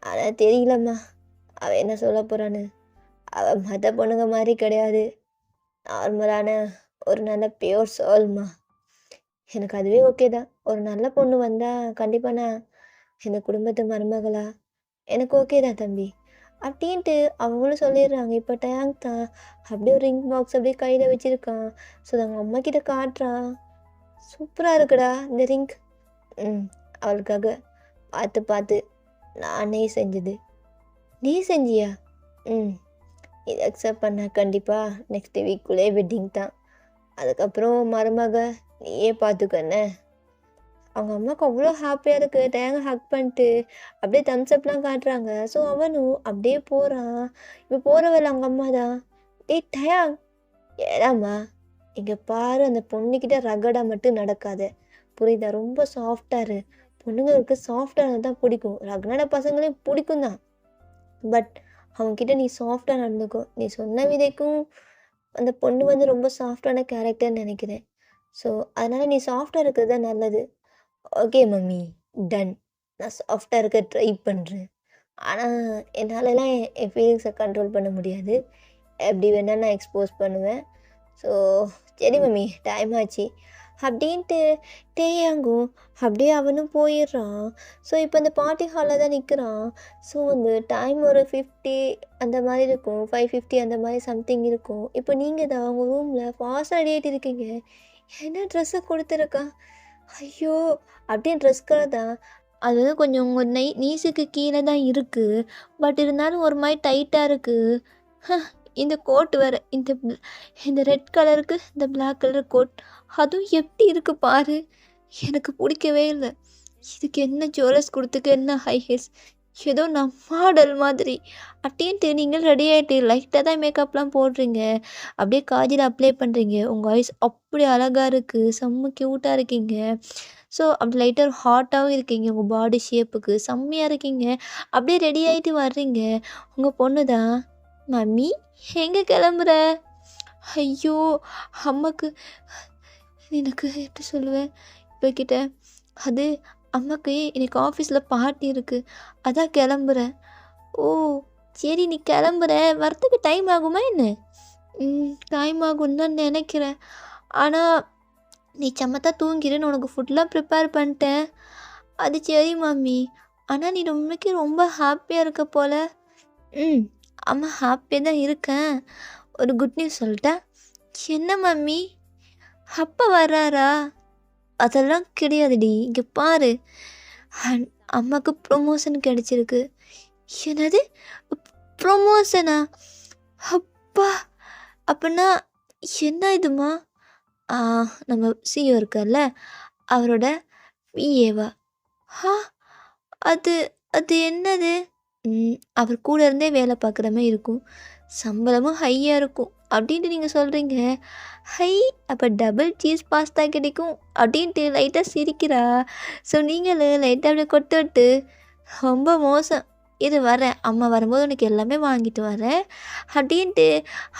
ஆனால் தெரியலம்மா அவள் என்ன சொல்ல போகிறான்னு. அவள் மற்ற பொண்ணுங்க மாதிரி கிடையாது, நார்மலான ஒரு நல்ல பியோர் சோல்மா. எனக்கு அதுவே ஓகே தான். ஒரு நல்ல பொண்ணு வந்தால் கண்டிப்பாக நான் இந்த குடும்பத்து மருமகளா எனக்கு ஓகே தான் தம்பி அப்படின்ட்டு அவங்களும் சொல்லிடுறாங்க. இப்போ டேங்க் தான் அப்படியே ஒரு ரிங் பாக்ஸ் அப்படியே கையில் வச்சுருக்கான். ஸோ அவங்க அம்மா கிட்ட காட்டுறான். சூப்பராக இருக்குடா இந்த ரிங். அவளுக்காக பார்த்து பார்த்து நானே செஞ்சது. நீ செஞ்சியா? இது அக்செப்ட் பண்ண கண்டிப்பாக நெக்ஸ்ட் வீக்குள்ளே வெட்டிங் தான். அதுக்கப்புறம் மருமக நீயே பார்த்துக்கண்ணே. அவங்க அம்மாவுக்கு அவ்வளோ ஹாப்பியாக இருக்குது. டேங்க ஹக் பண்ணிட்டு அப்படியே தம்ஸ்அப்லாம் காட்டுறாங்க. ஸோ அவனும் அப்படியே போகிறான். இப்போ போகிறவள் அவங்க அம்மா தான். டேய் டயாங் ஏடாம்மா இங்கே பாரு, அந்த பொண்ணுக்கிட்ட ரகடாக மட்டும் நடக்காத, புரியுதா? ரொம்ப சாஃப்டாக இரு. பொண்ணுங்களுக்கு சாஃப்டாக தான் பிடிக்கும், ரகடான பசங்களையும் பிடிக்கும் தான். பட் அவங்கக்கிட்ட நீ சாஃப்டாக நடந்துக்கோ. நீ சொன்ன விதைக்கும் அந்த பொண்ணு ரொம்ப சாஃப்டான கேரக்டர்னு நினைக்கிறேன். ஸோ அதனால் நீ சாஃப்டாக இருக்கிறது தான் நல்லது. ஓகே மம்மி டன், நான் சாஃப்டாக இருக்க ட்ரை பண்ணுறேன். ஆனால் என்னாலலாம் என் ஃபீலிங்ஸை கண்ட்ரோல் பண்ண முடியாது. எப்படி வேணால் நான் எக்ஸ்போஸ் பண்ணுவேன். ஸோ சரி மம்மி டைம் ஆச்சு அப்படின்ட்டு டேயாங்கும் அப்படியே அவனும் போயிடுறான். ஸோ இப்போ அந்த பார்ட்டி ஹாலில் தான் நிற்கிறான். ஸோ அந்த டைம் ஒரு 50 அந்த மாதிரி இருக்கும், 5:50 அந்த மாதிரி சம்திங் இருக்கும். இப்போ நீங்கள் தான் அவங்க ரூமில் ஃபாஸ்ட்டாக ரெடி இருக்கீங்க. என்ன ட்ரெஸ்ஸை கொடுத்துருக்கா? ஐயோ அப்படியே ட்ரெஸ் கலர் தான், அது கொஞ்சம் உங்கள் நீஸுக்கு கீழே தான் இருக்குது. பட் இருந்தாலும் ஒரு மாதிரி டைட்டாக இருக்குது. இந்த கோட் வேறு, இந்த ரெட் கலருக்கு இந்த பிளாக் கலர் கோட், அதுவும் எப்படி இருக்குது பாரு. எனக்கு பிடிக்கவே இல்லை. இதுக்கு என்ன ஜுவல்லர்ஸ் குடுத்துக்கு என்ன ஹை ஹீல்ஸ். ஏதோ நான் மாடல் மாதிரி. அப்டின்ட்டு நீங்கள் ரெடி ஆயிட்டு லைட்டா தான் மேக்கப்லாம் போடுறீங்க. அப்படியே காஜல் அப்ளை பண்றீங்க. உங்க ஐஸ் அப்படி அழகா இருக்கு. செம்ம கியூட்டா இருக்கீங்க. ஸோ அப்படி லைட்டா ஹாட்டாவும் இருக்கீங்க. உங்க பாடி ஷேப்புக்கு செம்மையா இருக்கீங்க. அப்படியே ரெடி ஆயிட்டு வர்றீங்க. உங்க பொண்ணு தான், "மம்மி எங்க கிளம்புற?" ஐயோ! அம்மாக்கு எனக்கு எப்படி சொல்லுவேன் இவகிட்ட? அது அம்மாக்கு இன்னைக்கு ஆஃபீஸில் பார்ட்டி இருக்கு. அதான் கிளம்புறேன். ஓ! சரி நீ கிளம்புற. வரத்துக்கு டைம் ஆகுமா என்ன? டைம் ஆகும்னு தான் நினைக்கிறேன். ஆனா, நீ சமத்தா தூங்கிரு. நான் உனக்கு ஃபுட்லாம் ப்ரிப்பேர் பண்ணிட்டேன். அது சரி மம்மி. ஆனா நீ உண்மைக்கு ரொம்ப ஹாப்பியா இருக்க போல. ம். ஆமா ஹாப்பியா தான் இருக்கேன். ஒரு குட் நியூஸ் சொல்லட்டா? என்ன மம்மி? அப்பா வர்றாரா? அதெல்லாம் கிடையாதுடி. இங்க பாரு. அன் அம்மாக்கு ப்ரொமோஷன் கிடைச்சிருக்கு. என்னது? ப்ரொமோஷனா? அப்பா! அப்பன்னா என்ன இதும்மா? ஆ நம்ம சிஇஓ இருக்கார்ல, அவரோட பிஏவா? ஹா! அது அது என்னது? அவர் கூட இருந்தே வேலை பார்க்குற மாரி இருக்கும். சம்பளமும் ஹையா இருக்கும். அப்டின்ட்டு நீங்க சொல்றீங்க. ஹை! அப்ப டபுள் சீஸ் பாஸ்தா கிடைக்கும். அப்டின்ட்டு லைட்டா சிரிக்கிறா. ஸோ நீங்களும் லைட்டா அப்டியே கொட்டு விட்டு, ரொம்ப மோசம். இரு வரேன். அம்மா வரும்போது உனக்கு எல்லாமே வாங்கிட்டு வரேன். அப்டின்ட்டு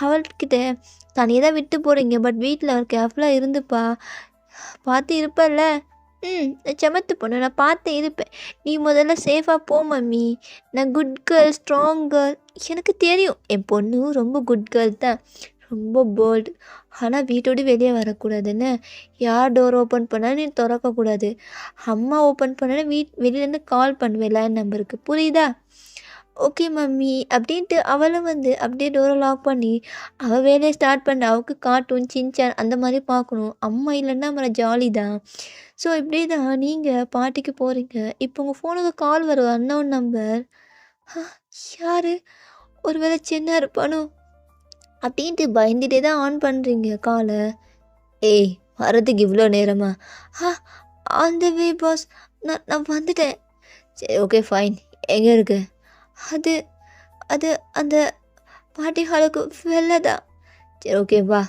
அவள்கிட்ட தனியா தான் விட்டு போறீங்க. பட் வீட்ல ஒரு கேர்ஃபுல்லா இருந்துப்பா. பார்த்து இருப்பல்ல? நான் செமத்து பொண்ணு. நான் பார்த்து இருப்பேன். நீ முதல்ல சேஃபா போ மம்மி. நான் குட் கேர்ள், ஸ்ட்ராங் கேர்ள். எனக்கு தெரியும். என் பொண்ணு ரொம்ப குட் கேர்ள் தான். ரொம்ப போல்டு. ஆனா வீட்ட விட்டு வெளிய வரக்கூடாதுன்னு. யார் டோர் ஓப்பன் பண்ணாலும் நீ தொறக்கக்கூடாது. அம்மா ஓப்பன் பண்ணாலும் வெளிலேருந்து கால் பண்ணுவேன் லேண்ட் நம்பருக்கு. புரியுதா? Okay mummy. அப்படின்ட்டு அவளும் வந்து அப்படியே டோரை லாக் பண்ணி, அவள் வேலையை ஸ்டார்ட் பண்ண. அவளுக்கு கார்ட்டூன், சின்சான் அந்த மாதிரி பார்க்கணும். அம்மா இல்லைன்னா நம்மள ஜாலி தான். ஸோ இப்படி தான் நீங்கள் பாட்டிக்கு போகிறீங்க. இப்போ உங்கள் ஃபோனுக்கு கால் வரும் அன்னோன் நம்பர். யாரு? ஒரு வேளை சின்ன இருப்பானோ? அப்படின்ட்டு பயந்துட்டே தான் ஆன் பண்ணுறீங்க காலை. ஏய் வரதுக்கு இவ்வளோ நேரமா? ஆ ஆன் த வே பாஸ். நான் வந்துட்டேன். சரி ஓகே ஃபைன். எங்கே இருக்கு? அது அது அந்த பார்ட்டி ஹாலுக்கு வெளில தான். சரி ஓகே வா.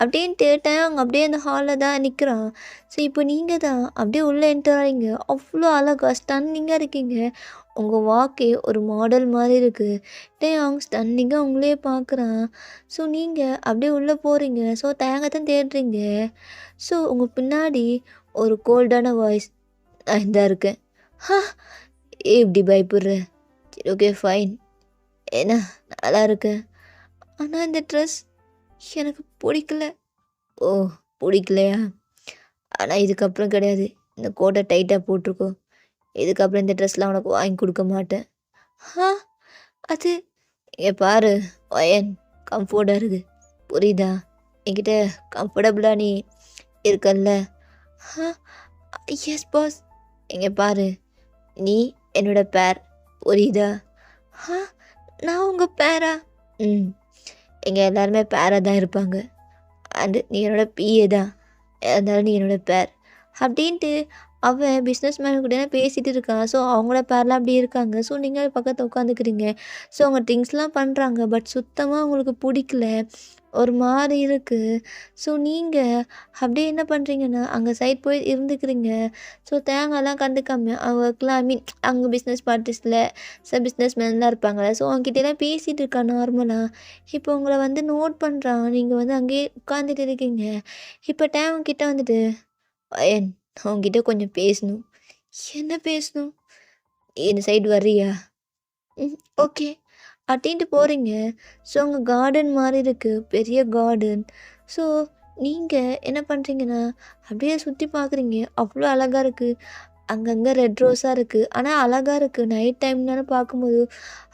அப்படின்ட்டு டேங் அப்படியே அந்த ஹாலில் தான் நிற்கிறான். ஸோ இப்போ நீங்கள் தான் அப்படியே உள்ளே என்டர் ஆகிறீங்க. அவ்வளோ அழகா ஸ்டன்னிங்காக இருக்கீங்க. உங்கள் வாக்கே ஒரு மாடல் மாதிரி இருக்குது. டேங் ஸ்டன்னிங்காக உங்களே பார்க்குறான். ஸோ நீங்கள் அப்படியே உள்ளே போகிறீங்க. ஸோ டேங்கை தான் தேடுறீங்க. ஸோ உங்கள் பின்னாடி ஒரு கோல்டான வாய்ஸ், நான் இந்தா இருக்கேன். ஹா! இப்படி பயப்படுற? சரி ஓகே ஃபைன். என்ன நல்லா இருக்கு. ஆனால் இந்த ட்ரெஸ் எனக்கு பிடிக்கல. ஓ பிடிக்கலையா? ஆனால் இதுக்கப்புறம் கிடையாது. இந்த கோட்டை டைட்டாக போட்டிருக்கோ. இதுக்கப்புறம் இந்த ட்ரெஸ்லாம் உனக்கு வாங்கி கொடுக்க மாட்டேன். ஆ அது இங்கே பாரு ஒயன், கம்ஃபர்டாக இருக்குது. புரியுதா? என்கிட்ட கம்ஃபர்டபுளாக நீ இருக்கல்ல? ஆ எஸ் பாஸ். இங்கே பாரு, நீ என்னோட பேர். புரியுதா? ஆ நான் உங்கள் பேரா? எங்கள் எல்லாருமே பேராக தான் இருப்பாங்க. அண்டு நீ என்னோட பிஏ தான். இருந்தாலும் நீ என்னோட பேர். அப்படின்ட்டு அவன் பிஸ்னஸ் மேன் கூட பேசிகிட்டு இருக்கான். ஸோ அவங்களோட பேர்லாம் அப்படி இருக்காங்க. ஸோ நீங்கள் பக்கத்தில் உட்காந்துக்கிறீங்க. ஸோ அவங்க திங்ஸ்லாம் பண்ணுறாங்க. பட் சுத்தமாக அவங்களுக்கு பிடிக்கல. ஒரு மாதிரி இருக்குது. ஸோ நீங்கள் அப்படியே என்ன பண்ணுறீங்கன்னா அங்கே சைட் போய் இருந்துக்கிறீங்க. ஸோ தேங்காய்லாம் கண்டுக்காம அவங்களுக்குலாம் ஐ மீன் அங்கே பிஸ்னஸ் பார்ட்டிஸில் பிஸ்னஸ் மேன்லாம் இருப்பாங்கள்ல. ஸோ அவங்ககிட்டலாம் பேசிகிட்டு இருக்கான் நார்மலாக. இப்போ உங்களை வந்து நோட் பண்ணுறான். நீங்கள் வந்து அங்கேயே உட்காந்துட்டு இருக்கீங்க. இப்போ டேம் கிட்ட வந்துட்டு, "வயன் நான் உங்ககிட்ட கொஞ்சம் பேசணும்." என்ன பேசணும்? இந்த சைடு வர்றியா? ஓகே. அப்படின்ட்டு போகிறீங்க. ஸோ அங்கே கார்டன் மாதிரி இருக்குது. பெரிய கார்டன். ஸோ நீங்கள் என்ன பண்ணுறீங்கன்னா அப்படியே சுற்றி பார்க்குறீங்க. அவ்வளோ அழகாக இருக்குது. அங்கங்கே ரெட் ரோஸாக இருக்குது. ஆனால் அழகாக இருக்குது. நைட் டைம்னால பார்க்கும்போது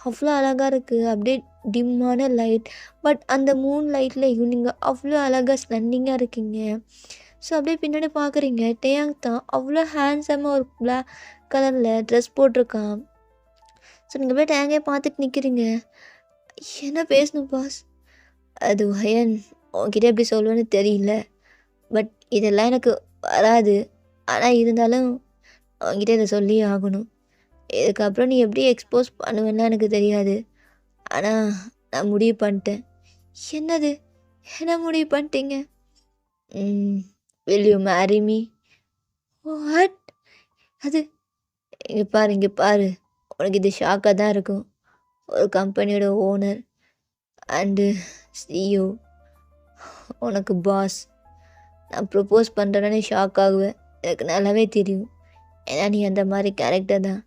அவ்வளோ அழகாக இருக்குது. அப்படியே டிம்மான லைட். பட் அந்த மூன் லைட்லேயும் நீங்கள் அவ்வளோ அழகாக ஸ்டன்னிங்காக இருக்கீங்க. ஸோ அப்படியே பின்னாடி பார்க்குறீங்க. டேயாங் தான் அவ்வளோ ஹேண்ட்ஸமாக ஒரு பிளாக் கலரில் ட்ரெஸ் போட்டிருக்கான். ஸோ நீங்கள் போய் டேங்கே பார்த்துட்டு நிற்கிறீங்க. என்ன பேசணும் பாஸ்? அது வயன், உன்கிட்ட எப்படி சொல்லுவேன்னு தெரியல. பட் இதெல்லாம் எனக்கு வராது. ஆனால் இருந்தாலும் அவன்கிட்ட இதை சொல்லியே ஆகணும். இதுக்கப்புறம் நீ எப்படி எக்ஸ்போஸ் பண்ணுவேன்லாம் எனக்கு தெரியாது. ஆனால் நான் முடிவு பண்ணிட்டேன். என்னது? என்ன முடிவு பண்ணிட்டீங்க? Will you marry me? What? அது இங்கே பாரு, உனக்கு இது ஷாக்காக தான் இருக்கும். ஒரு கம்பெனியோட ஓனர் அண்டு சிஇஓ, உனக்கு பாஸ், நான் ப்ரப்போஸ் பண்ணுறேன்னு ஷாக் ஆகுவேன். எனக்கு நல்லாவே தெரியும். ஏன்னா நீ அந்த மாதிரி கேரக்டர் தான்.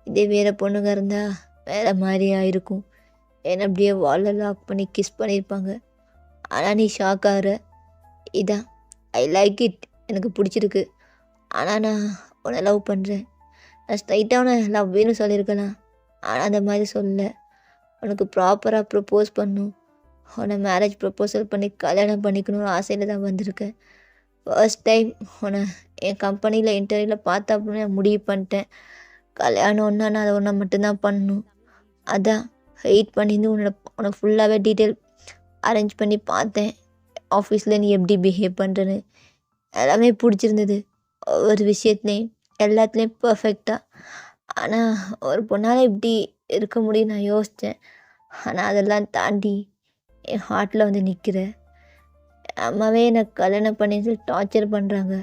இதே வேறு பொண்ணுங்க இருந்தால் வேறு மாதிரியா இருக்கும். என்னை அப்படியே வாலில் லாக் பண்ணி கிஸ் பண்ணியிருப்பாங்க. ஆனால் நீ ஷாக் ஆகிற. இதான் ஐ லைக் இட், எனக்கு பிடிச்சிருக்கு. ஆனால் நான் உன்னை லவ் பண்ணுறேன். நான் ஸ்ட்ரைட்டாக உன்னை லவ்வேன்னு சொல்லியிருக்கலாம். ஆனால் அந்த மாதிரி சொல்லலை. உனக்கு ப்ராப்பராக ப்ரப்போஸ் பண்ணும், உன்னை மேரேஜ் ப்ரப்போசல் பண்ணி கல்யாணம் பண்ணிக்கணும்னு ஆசையில் தான் வந்திருக்கேன். ஃபர்ஸ்ட் டைம் உன்னை என் கம்பெனியில் இன்டர்வியூவில் பார்த்தா அப்படின்னு நான் முடிவு பண்ணிட்டேன். கல்யாணம்னா நான் அதை ஒன்றை மட்டும்தான் பண்ணணும். அதான் வெயிட் பண்ணியிருந்து உனக்கு ஃபுல்லாகவே டீட்டெயில் அரேஞ்ச் பண்ணி பார்த்தேன். ஆஃபீஸில் நீ எப்படி பிஹேவ் பண்ணுறேன்னு எல்லாமே பிடிச்சிருந்தது. ஒவ்வொரு விஷயத்துலேயும் எல்லாத்துலேயும் பர்ஃபெக்டாக. ஆனால் ஒரு பொண்ணால் இப்படி இருக்க முடியும் நான் யோசித்தேன். ஆனால் அதெல்லாம் தாண்டி என் ஹார்ட்டில் வந்து நிற்கிற. அம்மாவே என்னை கல்யாணம் பண்ணி டார்ச்சர் பண்ணுறாங்க.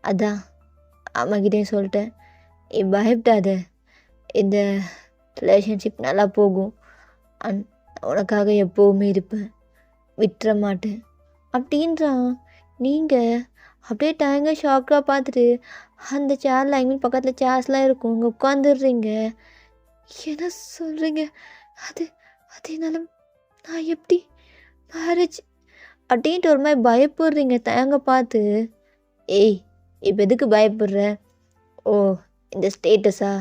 அதான் அம்மாக்கிட்டே சொல்லிட்டேன், நீ பயப்படாத, இந்த ரிலேஷன்ஷிப் நல்லா போகும், உனக்காக எப்போவுமே இருப்பேன், விட்டுற மாட்டேன் அப்படின்றான். நீங்கள் அப்படியே டயங்க ஷாக்காக பார்த்துட்டு அந்த சேரில் பக்கத்தில் சேர்ஸ்லாம் இருக்கும், இங்கே உட்காந்துடுறீங்க. என்ன சொல்கிறீங்க? அது அது என்னால், நான் எப்படி மேரேஜ் அப்படின்ட்டு ஒரு மாதிரி பயப்படுறீங்க தயங்க பார்த்து. ஏய், இப்போ எதுக்கு பயப்படுற? ஓ, இந்த ஸ்டேட்டஸா?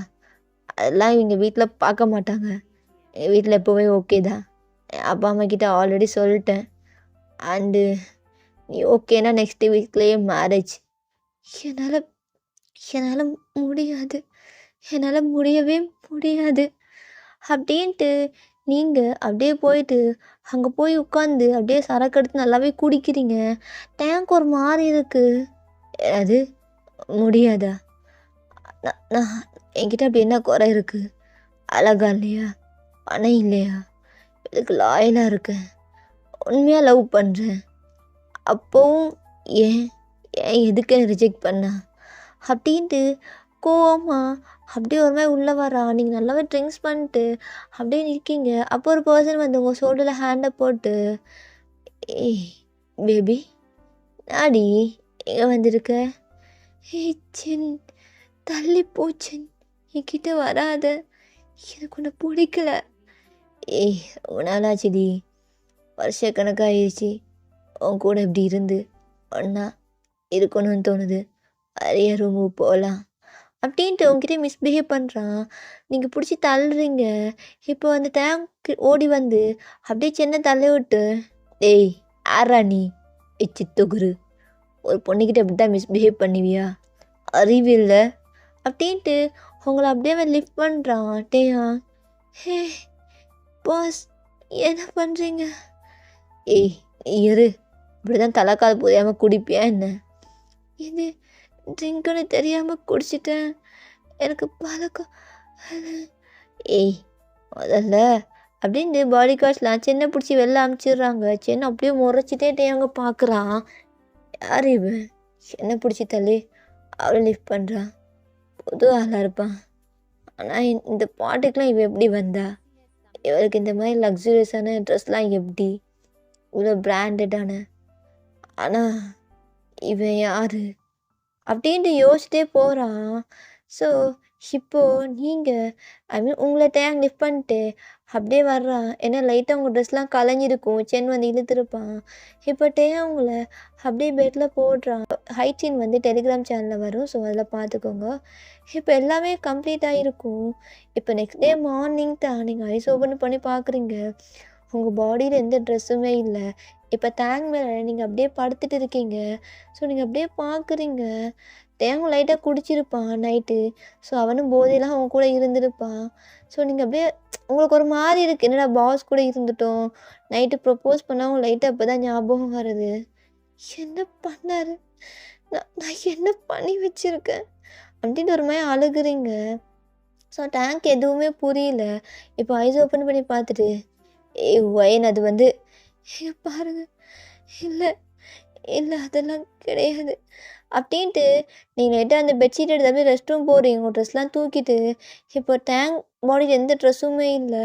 அதெல்லாம் இவங்க வீட்டில் பார்க்க மாட்டாங்க. எங்கள் வீட்டில் எப்போவே ஓகே தான். என் அப்பா அம்மா கிட்ட ஆல்ரெடி சொல்லிட்டேன். அண்டு நீ ஓகேனா நெக்ஸ்ட் வீக்லேயே மேரேஜ். என்னால் என்னால் முடியாது, என்னால் முடியவே முடியாது அப்படின்ட்டு நீங்கள் அப்படியே போயிட்டு அங்கே போய் உட்காந்து அப்படியே சரக்கு எடுத்து நல்லாவே குடிக்கிறீங்க. டேங்க் ஒரு மாதிரி இருக்குது. அது முடியாதா? நான் என்கிட்ட அப்படி என்ன குறை இருக்குது? அழகா இல்லையா? பணம் இல்லையா? இதுக்கு லாயலாக இருக்கேன், உண்மையாக லவ் பண்ணுறேன். அப்போவும் ஏன் ஏன் எதுக்கு ரிஜெக்ட் பண்ணா அப்படின்ட்டு கோவமா அப்படியே ஒரு மாதிரி உள்ளே வரா. நீங்கள் நல்லாவே ட்ரிங்க்ஸ் பண்ணிட்டு அப்படியே நிற்கீங்க. அப்போ ஒரு பர்சன் வந்து உங்கள் ஷோல்டரில் ஹேண்டை போட்டு, ஏய் பேபி, நாடி எங்கே வந்திருக்க? ஏய் சின், தள்ளி போச்சின், என்கிட்ட வராத, எனக்கு ஒன்று பிடிக்கல. ஏய் ரொம்ப நாளாச்சுடி, வருஷக்கணக்காகிடுச்சு உன் கூட இப்படி இருந்து, ஒன்றா இருக்கணும்னு தோணுது, நிறைய ரூமுக்கு போகலாம் அப்படின்ட்டு உங்ககிட்ட மிஸ்பிஹேவ் பண்ணுறான். நீங்கள் பிடிச்சி தள்ளுறீங்க. இப்போ அந்த டேங்க் ஓடி வந்து அப்படியே சின்ன தள்ளி விட்டு, ஏய் ஆறா நீ சித்தகுரு, ஒரு பொண்ணுக்கிட்ட அப்படி தான் மிஸ்பிஹேவ் பண்ணுவியா? அறிவு இல்லை அப்படின்ட்டு உங்களை அப்படியே லிஃப்ட் பண்ணுறான். டேயா, ஹே பாஸ், என்ன பண்ணுறீங்க? ஏய் இரு, இப்படி தான் தலைக்கால் புரியாமல் குடிப்பியா என்ன? இது ட்ரிங்க்குன்னு தெரியாமல் குடிச்சிட்டேன், எனக்கு பழக்கம். ஏய் முதல்ல அப்படின்ட்டு பாடி கார்ட்ஸ்லாம் சென்னை பிடிச்சி வெளில அமுச்சிடுறாங்க. சென்னை அப்படியே முறைச்சிட்டே டேங்க பார்க்குறான். யார் இவன்? சென்னை பிடிச்சி தள்ளி அவளை லிஃப்ட் பண்ணுறான். புது ஆளாக இருப்பான். ஆனால் இந்த பாட்டுக்கெலாம் இவன் எப்படி வந்தா? இவளுக்கு இந்த மாதிரி லக்ஸுரியஸான ட்ரெஸ்லாம் எப்படி? இவ்வளோ பிராண்டடான. ஆனால் இவன் யார் அப்படின்ட்டு யோசிச்சிட்டே போகிறான். ஸோ இப்போது நீங்கள் உங்களை டேங் லிஃப்ட் பண்ணிட்டு அப்படியே வர்றான். ஏன்னா லைட்டாக உங்கள் ட்ரெஸ்லாம் கலைஞ்சிருக்கும், சென் வந்து இழுத்துருப்பான். இப்போ உங்களை அப்படியே பெட்டில் போடுறான். ஹைட்ஸின் வந்து டெலிகிராம் சேனலில் வரும், ஸோ அதில் பார்த்துக்கோங்க. இப்போ எல்லாமே கம்ப்ளீட் ஆகிருக்கும். இப்போ நெக்ஸ்ட் டே மார்னிங் தான் நீங்கள் ஐஸ் ஓப்பன் பண்ணி பார்க்குறீங்க. உங்கள் பாடியில் எந்த ட்ரெஸ்ஸுமே இல்லை. இப்போ டேங்க் மேலே நீங்கள் அப்படியே படுத்துட்டு இருக்கீங்க. ஸோ நீங்கள் அப்படியே பார்க்குறீங்க. டேங்க் லைட்டாக குடிச்சிருப்பான் நைட்டு. ஸோ அவனும் போதையெல்லாம் அவன் கூட இருந்திருப்பான். ஸோ நீங்கள் அப்படியே உங்களுக்கு ஒரு மாதிரி இருக்குது, என்னடா பாஸ் கூட இருந்துட்டோம், நைட்டு ப்ரப்போஸ் பண்ணால் அவங்க லைட்டாக இப்போ தான் ஞாபகம் வருது. என்ன பண்ணார்? நான் என்ன பண்ணி வச்சுருக்கேன் அப்படின்ட்டு ஒரு மாதிரி அழுகுறீங்க. ஸோ டேங்க் எதுவுமே புரியல. இப்போ ஐஸ் ஓப்பன் பண்ணி பார்த்துட்டு, ஒயன் அது வந்து பாருங்க. இல்ல, இல்ல அதெல்லாம் கிடையாது. அப்படின்ட்டு நீங்க லைட்டா அந்த பெட்ஷீட் எடுத்து அப்படியே ரெஸ்ட் ரூம் போறீங்க. உங்க ட்ரெஸ்லாம் தூக்கிட்டு, இப்போ டேங்க் பாடியில எந்த ட்ரெஸ்ஸுமே இல்ல.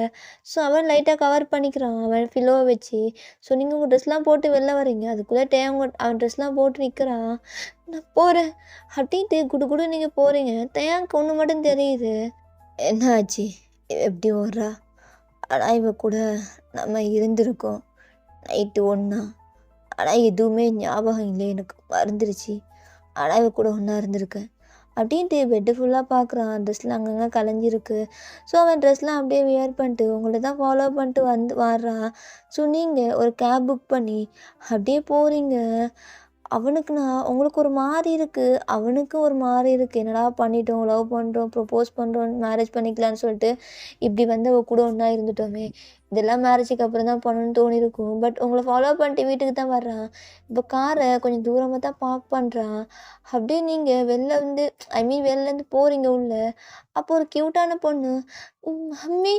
ஸோ அவன் லைட்டா கவர் பண்ணிக்கிறான். அவன் பில்லோவ வச்சு. ஸோ நீங்க உங்க ட்ரெஸ்லாம் போட்டு வெளில வரீங்க. அதுக்குள்ள டேங்க் அவன் ட்ரெஸ்லாம் போட்டு நிற்கிறான். நான் போறேன் அப்படின்ட்டு குடு குடுன்னு நீங்க போறீங்க. டேங்க் ஒண்ணு மட்டும் தெரியுது. என்ன ஆச்சு? எப்படி ஓடுறா? ஆனா இவ கூட நம்ம இருந்திருக்கோம். நைட்டு ஒண்ணா. ஆனா எதுவுமே ஞாபகம் இல்லை எனக்கு. மறந்துருச்சு. ஆனா இவ கூட ஒண்ணா இருந்திருக்கேன். அப்படின்ட்டு பெட்டு ஃபுல்லாக பார்க்குறான். ட்ரெஸ்லாம் அங்கங்கே கலைஞ்சிருக்கு. ஸோ அவன் ட்ரெஸ்லாம் அப்படியே வியர் பண்ணிட்டு உங்கள தான் ஃபாலோ பண்ணிட்டு வர்றான். ஸோ நீங்கள் ஒரு கேப் புக் பண்ணி அப்படியே போகிறீங்க. உங்களுக்கு ஒரு மாரி இருக்குது. அவனுக்கும் ஒரு மாரி இருக்குது. என்னடா பண்ணிட்டோம், லவ் பண்ணுறோம், ப்ரப்போஸ் பண்ணுறோம், மேரேஜ் பண்ணிக்கலான்னு சொல்லிட்டு இப்படி வந்து அவ கூட ஒன்றா இருந்துட்டோமே. இதெல்லாம் மேரேஜுக்கு அப்புறம் தான் பண்ணணும்னு தோணியிருக்கும். பட் உங்களை ஃபாலோ பண்ணிட்டு வீட்டுக்கு தான் வர்றான். இப்போ காரை கொஞ்சம் தூரமாக தான் பார்க் பண்ணுறான். அப்படியே நீங்கள் வெளில வந்து வெளிலேருந்து போகிறீங்க உள்ள. அப்போ ஒரு க்யூட்டான பொண்ணு, மம்மி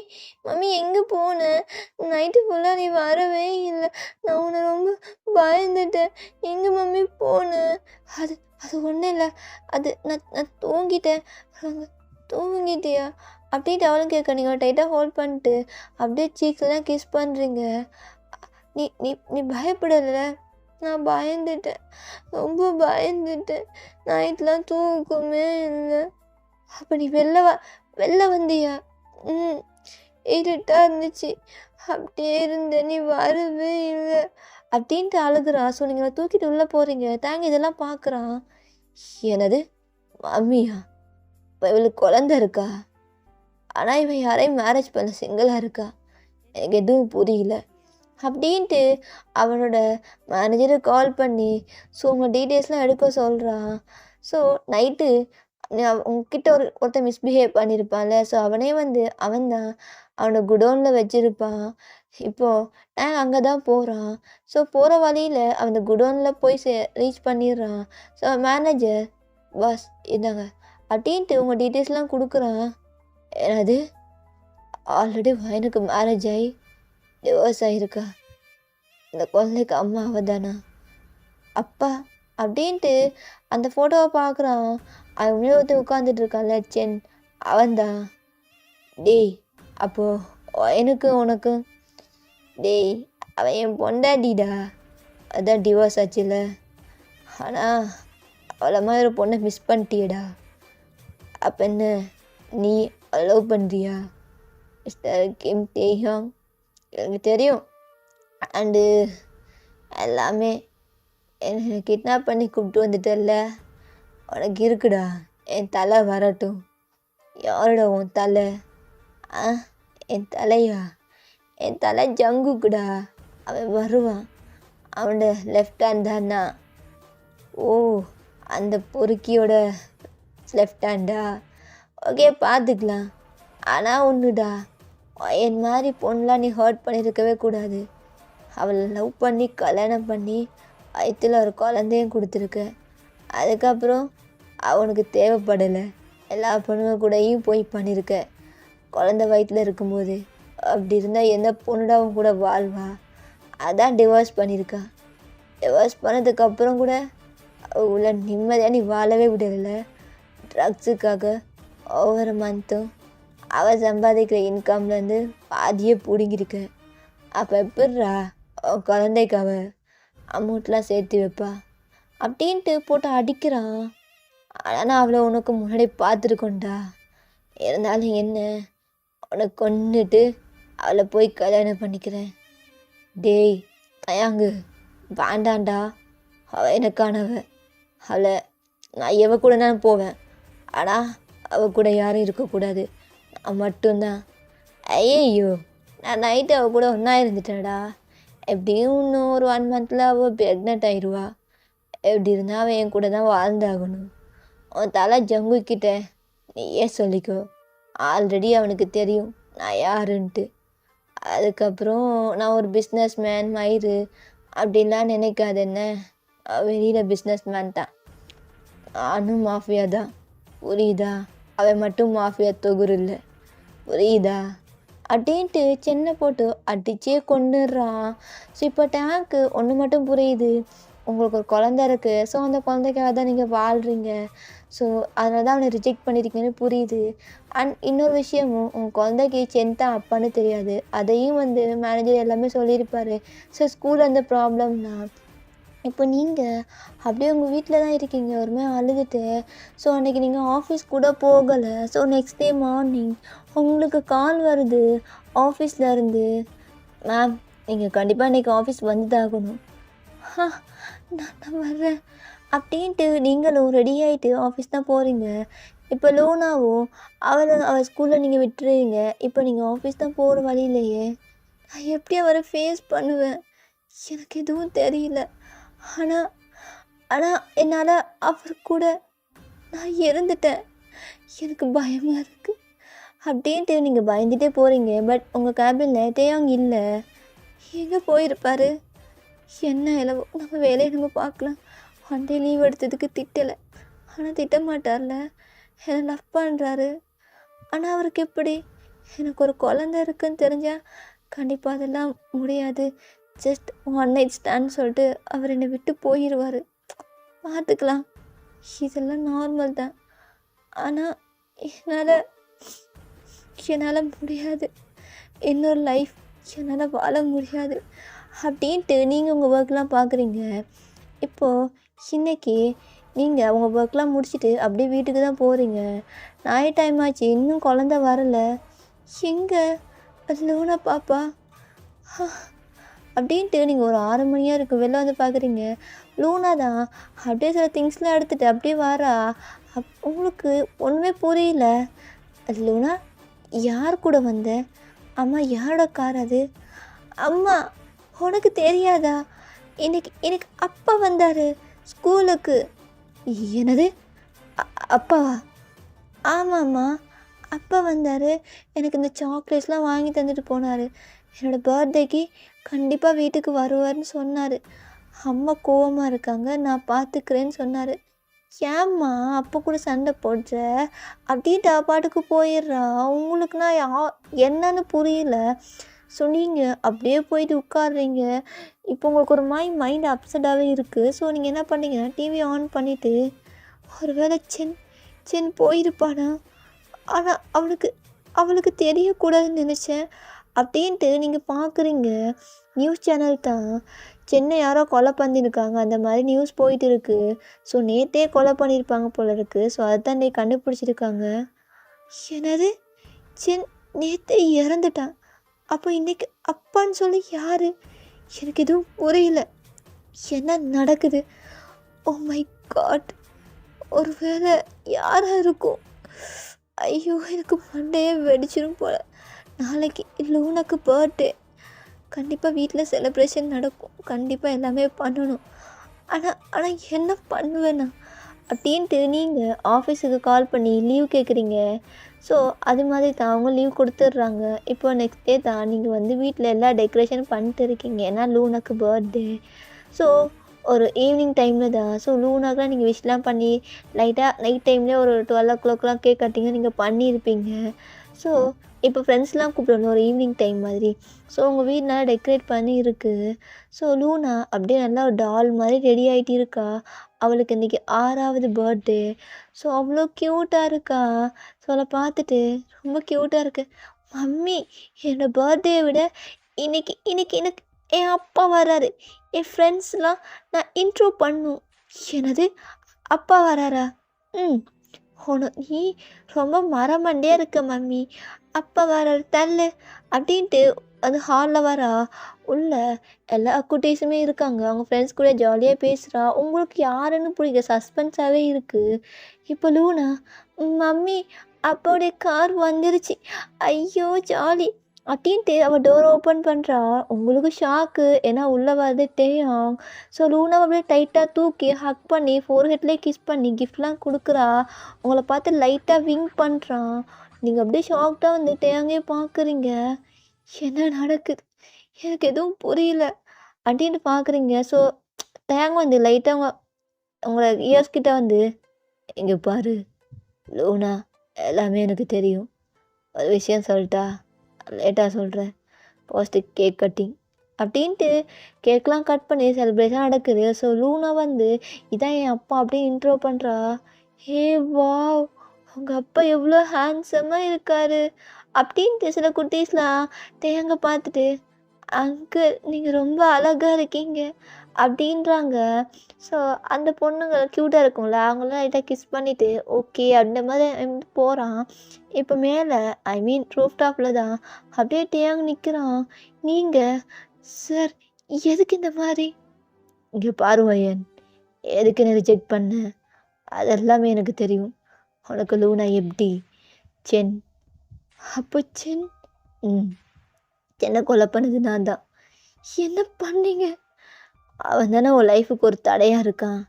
மம்மி எங்கே போன? நைட்டு ஃபுல்லாக நீ வரவே இல்லை. நான் உன்னை ரொம்ப பயந்துட்டேன். எங்கே மம்மி போன? அது அது ஒன்றும் இல்லை. அது நான் நான் தூங்கிட்டேன். தூங்கிட்டியா? அப்படின்ட்டு அவளும் கேட்க நீங்கள் டைட்டாக ஹோல்ட் பண்ணிட்டு அப்படியே சீக்ஸ்லாம் கிஸ் பண்ணுறீங்க. நீ நீ நீ பயப்படலை? நான் பயந்துட்டேன். ரொம்ப பயந்துட்டேன். நைட்லாம் தூக்கமே இல்லை. அப்போ நீ வெளில வந்தியா? ம். இருட்டாக இருந்துச்சு. அப்படியே இருந்தேன். நீ வரவே இல்லை அப்படின்ட்டு அழுகுறா. ஸோ நீங்கள் தூக்கிட்டு உள்ளே போகிறீங்க. தேங்க இதெல்லாம் பார்க்குறான். என்னது மம்மியா? இப்போ இவளுக்கு குழந்த இருக்கா? ஆனால் இவன் யாரையும் மேரேஜ் பண்ண சிங்கிளாக இருக்கா? எனக்கு எதுவும் புரியல அப்படின்ட்டு அவனோட மேனேஜரை கால் பண்ணி ஸோ உங்கள் டீட்டெயில்ஸ்லாம் எடுக்க சொல்கிறான். ஸோ நைட்டு உங்ககிட்ட ஒருத்தன் மிஸ்பிஹேவ் பண்ணியிருப்பான்ல. ஸோ அவன் தான் அவனை குடோனில் வச்சுருப்பான். இப்போது நான் அங்கே தான் போகிறான். ஸோ போகிற வழியில் அவன் குடோனில் போய் ரீச் பண்ணிடுறான். ஸோ மேனேஜர் பாஸ் இதாங்க அப்படின்ட்டு உங்கள் டீட்டெயில்ஸ்லாம் கொடுக்குறான். என்னது ஆல்ரெடி எனக்கு மேரேஜ் ஆகி டிவோர்ஸ் ஆகிருக்கா? இந்த குழந்தைக்கு அம்மா அவ தானா? அப்பா அப்படின்ட்டு அந்த ஃபோட்டோவை பார்க்குறான். அவன் முன்னாடி உட்காந்துட்டு இருக்கான்ல சென், அவன்தான். டேய் அப்போது எனக்கு உனக்கு டேய் அவன் என் பொண்டாட்டிடா. அதான் டிவோர்ஸ் ஆச்சுல. ஆனால் அவளை மாதிரி ஒரு பொண்ணை மிஸ் பண்ணிட்டியடா. அப்போ என்ன நீ லவ் பண்ணுறியா மிஸ்டர் கிம் டேஹியாங்? எனக்கு தெரியும். அண்டு எல்லாமே என்னை கிட்னாப் பண்ணி கூப்பிட்டு வந்துட்டல்ல. உனக்கு இருக்குடா. என் தலை வரட்டும். யாரோட உன் தலை? என் தலையா? என் தலை ஜங்குக்குடா. அவன் வருவான். அவனோட லெஃப்ட் ஹேண்ட் தானா? ஓ அந்த பொறுக்கியோட லெஃப்ட் ஹேண்டா? ஓகே பார்த்துக்கலாம். ஆனால் ஒன்றுடா, என் மாதிரி பொண்ணுலாம் நீ ஹர்ட் பண்ணியிருக்கவே கூடாது. அவளை லவ் பண்ணி கல்யாணம் பண்ணி வயிற்றில் ஒரு குழந்தையும் கொடுத்துருக்க. அதுக்கப்புறம் அவனுக்கு தேவைப்படலை. எல்லா பொண்ணுங்க கூடயும் போய் பண்ணியிருக்க குழந்த வயிற்றில் இருக்கும்போது. அப்படி இருந்தால் எந்த பொண்ணுடா அவன் கூட வாழ்வா? அதான் டிவோர்ஸ் பண்ணியிருக்கா. டிவோர்ஸ் பண்ணதுக்கப்புறம் கூட அவளை நிம்மதியாக நீ வாழவே விடலை. ட்ரக்ஸுக்காக ஒவ்வொரு மந்த்தும் அவள் சம்பாதிக்கிற இன்கம்லேருந்து பாதியே பிடுங்கிருக்க. அப்போ எப்பட்றா குழந்தைக்கு அவள் அமௌண்ட்லாம் சேர்த்து வைப்பா? அப்படின்ட்டு போட்டு அடிக்கிறான். ஆனால் நான் அவளை உனக்கு முன்னாடி பார்த்துருக்கோண்டா. இருந்தாலும் என்ன, உனக்கு கொன்னுட்டு அவளை போய் கல்யாணம் பண்ணிக்கிறேன். டேய் தயாங்கு வேண்டாண்டா. அவள் எனக்கானவ. அவளை நான் எவ கூட நான் போவேன். ஆனால் அவள் கூட யாரும் இருக்கக்கூடாது. நான் மட்டும்தான். ஐயோ நான் நைட்டு அவள் கூட ஒன்றா இருந்துட்டேன்டா. எப்படியும் இன்னும் ஒரு 1 மந்தில் அவள் ப்ரெக்னென்ட் ஆயிடுவா. எப்படி இருந்தால் அவன் என் கூட தான் வாழ்ந்தாகணும். அவன் தலை ஜங்குக்கிட்ட நீயே சொல்லிக்கோ. ஆல்ரெடி அவனுக்கு தெரியும் நான் யாருன்ட்டு. அதுக்கப்புறம் நான் ஒரு பிஸ்னஸ் மேன் மயிறு அப்படின்லாம் நினைக்காது. என்ன வெளியில் பிஸ்னஸ் மேன் தான். நானும் மாஃபியா தான். புரியுதா? அவன் மட்டும் மாஃபியா தொகுரு இல்ல. புரியுதா? அப்படின்ட்டு சென்னை போட்டு அடிச்சே கொன்னுடுறான். ஸோ இப்போ டேங்க்கு ஒன்று மட்டும் புரியுது. உங்களுக்கு ஒரு குழந்த இருக்கு. ஸோ அந்த குழந்தைக்காக தான் நீங்கள் வாழ்றீங்க. ஸோ அதனால தான் அவனை ரிஜெக்ட் பண்ணியிருக்கீங்கன்னு புரியுது. அண்ட் இன்னொரு விஷயமும் உங்கள் குழந்தைக்கு சென் தான் அப்பான்னு தெரியாது. அதையும் வந்து மேனேஜர் எல்லாமே சொல்லியிருப்பாரு. ஸோ ஸ்கூலில் அந்த ப்ராப்ளம்னா இப்போ நீங்கள் அப்படியே உங்கள் வீட்டில் தான் இருக்கீங்க. ஒரு மாதிரி அழுதுட்டு. ஸோ அன்றைக்கி நீங்கள் ஆஃபீஸ் கூட போகலை. ஸோ நெக்ஸ்ட் டே மார்னிங் உங்களுக்கு கால் வருது ஆஃபீஸ்லேருந்து. மேம், நீங்கள் கண்டிப்பாக இன்றைக்கி ஆஃபீஸ் வந்து தான் ஆகணும். ஆ, நான் வர்றேன் அப்படின்ட்டு நீங்களும் ரெடி ஆகிட்டு ஆஃபீஸ் தான் போகிறீங்க. இப்போ லோனாவும் அவள் ஸ்கூலில் நீங்கள் விட்டுறீங்க. இப்போ நீங்கள் ஆஃபீஸ் தான் போகிற வழியிலையே நான் எப்படி அவரை ஃபேஸ் பண்ணுவேன்? எனக்கு எதுவும் தெரியல. ஆனால் ஆனால் என்னால் அவர் கூட நான் இருந்துட்டேன். எனக்கு பயமாக இருக்குது அப்படின்ட்டு நீங்கள் பயந்துகிட்டே போகிறீங்க. பட் உங்கள் கேபினில் டேயாங் இல்லை. எங்கே போயிருப்பார்? என்ன இலவோ நம்ம வேலையை நம்ம பார்க்கலாம். ஒன் டே லீவ் எடுத்ததுக்கு திட்டலை. ஆனால் திட்ட மாட்டார்ல. என்னை லவ் பண்ணுறாரு. ஆனால் அவருக்கு எப்படி? எனக்கு ஒரு குழந்தை இருக்குன்னு தெரிஞ்சால் கண்டிப்பாக அதெல்லாம் முடியாது. ஜஸ்ட் ஒன் நைட் ஸ்டாண்ட் சொல்லிட்டு அவர் என்னை விட்டு போயிடுவார். பார்த்துக்கலாம், இதெல்லாம் நார்மல் தான். ஆனால் என்னால் முடியாது. இன்னொரு லைஃப் என்னால் வாழ முடியாது அப்படின்ட்டு நீங்கள் உங்கள் ஒர்க்லாம் பார்க்குறீங்க. இப்போது இன்றைக்கி நீங்கள் உங்கள் ஒர்க்லாம் முடிச்சுட்டு அப்படியே வீட்டுக்கு தான் போகிறீங்க. நைட் டைம் ஆச்சு, இன்னும் குழந்த வரலை. எங்கே லூனா பாப்பா அப்படின்ட்டு நீங்கள் ஒரு 6 மணியாக இருக்குது வெளில வந்து பார்க்குறீங்க. லூனா தான் அப்படியே சில திங்ஸ்லாம் எடுத்துகிட்டு அப்படியே வாரா. உங்களுக்கு ஒன்றுமே புரியல. லூனா, யார் கூட வந்த? அம்மா, யாரோட கார் அது? அம்மா, உனக்கு தெரியாதா? எனக்கு அப்பா வந்தார் ஸ்கூலுக்கு. என்னது? அப்பாவா? ஆமாம்மா, அப்பா வந்தார். எனக்கு இந்த சாக்லேட்ஸ்லாம் வாங்கி தந்துட்டு போனார். என்னோடய பர்த்டேக்கு கண்டிப்பாக வீட்டுக்கு வருவார்னு சொன்னார். அம்மா கோவமாக இருக்காங்க, நான் பார்த்துக்கிறேன்னு சொன்னார். ஏம்மா அப்போ கூட சண்டை போடுற அப்படின்ட்டு பாட்டுக்கு போயிடுறா. உங்களுக்குன்னா என்னன்னு புரியல. ஸோ நீங்கள் அப்படியே போயிட்டு உட்காடுறீங்க. இப்போ உங்களுக்கு ஒரு மைண்ட் அப்செட்டாகவே இருக்குது. ஸோ நீங்கள் என்ன பண்ணீங்கன்னா டிவி ஆன் பண்ணிவிட்டு ஒரு வேளை சென் போயிருப்பானா, ஆனால் அவளுக்கு தெரியக்கூடாதுன்னு நினச்சேன் அப்படின்ட்டு நீங்கள் பார்க்குறீங்க. நியூஸ் சேனல் தான் சென்னை யாரோ கொலை பண்ணியிருக்காங்க அந்த மாதிரி நியூஸ் போயிட்டு இருக்குது. ஸோ நேற்றே கொலை பண்ணியிருப்பாங்க போல இருக்குது. ஸோ அதுதான் நீ கண்டுபிடிச்சிருக்காங்க. என்னது? நேற்று இறந்துட்டான்? அப்போ இன்றைக்கி அப்பான்னு சொல்லி யார்? எனக்கு எதுவும் புரியல. என்ன நடக்குது? ஓ மை காட், ஒரு வேளை யாராக இருக்கும்? ஐயோ, எனக்கு மண்டையே வெடிச்சிடும் போல். நாளைக்கு லூனாக்கு பர்த்டே. கண்டிப்பாக வீட்டில் செலிப்ரேஷன் நடக்கும். கண்டிப்பாக எல்லாமே பண்ணணும். ஆனால் என்ன பண்ணுவேண்ணா அப்படின்ட்டு நீங்கள் ஆஃபீஸுக்கு கால் பண்ணி லீவ் கேட்குறீங்க. ஸோ அது மாதிரி தான் அவங்க லீவ் கொடுத்துட்றாங்க. இப்போ நெக்ஸ்ட் டே தான் நீங்கள் வந்து வீட்டில் எல்லா டெக்கரேஷன் பண்ணிட்டு இருக்கீங்க. ஏன்னா லூனாக்கு பர்த்டே. ஸோ ஒரு ஈவினிங் டைமில் தான். ஸோ லூனாக்கெலாம் நீங்கள் விஷலாம் பண்ணி லைட்டாக நைட் டைம்லேயே ஒரு 12 o'clockலாம் கேக் கட்டிங்க நீங்கள் பண்ணியிருப்பீங்க. ஸோ இப்போ ஃப்ரெண்ட்ஸ்லாம் கூப்பிடணும் ஒரு ஈவினிங் டைம் மாதிரி. ஸோ உங்கள் வீடு நல்லா டெக்கரேட் பண்ணி இருக்குது. ஸோ லூனா அப்படியே நல்லா ஒரு டால் மாதிரி ரெடி ஆகிட்டு இருக்கா. அவளுக்கு இன்றைக்கி 6வது பர்த்டே. ஸோ அவ்வளோ க்யூட்டாக இருக்கா. ஸோ அவளை பார்த்துட்டு ரொம்ப க்யூட்டாக இருக்குது. மம்மி, என்னோடய பர்த்டேயை விட இன்னைக்கு எனக்கு என் அப்பா வராரு. என் ஃப்ரெண்ட்ஸ்லாம் நான் இன்ட்ரோ பண்ணும். என்னது? அப்பா வராரா? நீ ரொம்ப மரமண்டையாக இருக்க மம்மி. அப்பா வராரு தள்ளு அப்படின்ட்டு அந்த ஹாலில் வரா. உள்ள எல்லா குட்டீஸுமே இருக்காங்க. அவங்க ஃப்ரெண்ட்ஸ் கூட ஜாலியாக பேசுகிறா. உங்களுக்கு யாருன்னு பிடிக்க சஸ்பென்ஸாகவே இருக்குது. இப்போ லூனா, மம்மி அப்பாவுடைய கார் வந்துருச்சு, ஐயோ ஜாலி அப்படின்ட்டு அவள் டோர் ஓப்பன் பண்ணுறா. உங்களுக்கு ஷாக்கு. ஏன்னா உள்ளே வந்துட்டேயாம். ஸோ லூனா அப்படியே டைட்டாக தூக்கி ஹக் பண்ணி ஃபோர்ஹெட்லேயே கிஸ் பண்ணி கிஃப்ட்லாம் கொடுக்குறா. உங்களை பார்த்து லைட்டாக விங்க் பண்ணுறான். நீங்கள் அப்படியே ஷாக்டாக வந்துட்டு அங்கேயே பார்க்குறீங்க. என்ன நடக்குது? எனக்கு எதுவும் புரியல அப்படின்ட்டு பார்க்குறீங்க. ஸோ தேங்க வந்து லைட்டாக உங்களை இயர்ஸ் கிட்ட வந்து, இங்கே பாரு, லூனா, எல்லாமே எனக்கு தெரியும். ஒரு விஷயம் சொல்லட்டா? லேட்டா சொல்கிறேன். ஃபர்ஸ்ட்டு கேக் கட்டிங் அப்படின்ட்டு கேக்லாம் கட் பண்ணி செலிப்ரேஷன் நடக்குது. ஸோ லூனா வந்து இதான் என் அப்பா அப்படின்னு இன்ட்ரோ பண்ணுறா. Hey wow! உங்க அப்பா எவ்வளோ ஹேண்ட்ஸமாக இருக்காரு அப்படின்ட்டு சில குட்டீஸ்லாம் தேங்க பார்த்துட்டு, அங்கிள் நீங்கள் ரொம்ப அழகா இருக்கீங்க அப்படின்றாங்க. ஸோ அந்த பொண்ணுங்க க்யூட்டாக இருக்கும்ல, அவங்களாம் லைட்டாக கிஸ் பண்ணிவிட்டு ஓகே அந்த மாதிரி போகிறான். இப்போ மேலே ஐ மீன் ரூஃப் டாப்பில் தான் அப்படியே டேங் நிற்கிறான். நீங்கள் சார் எதுக்கு இந்த மாதிரி? இங்கே பாரு வயன், எதுக்கு என்ன ரிஜெக்ட் பண்ண? அதெல்லாமே எனக்கு தெரியும். உனக்கு லூனா எப்படி? சென். அப்போ சென்? ம், சென்னை கொலை பண்ணது நான் தான். என்ன பண்ணீங்க? அவன் தானே உன் லைஃபுக்கு ஒரு தடையாக இருக்கான்.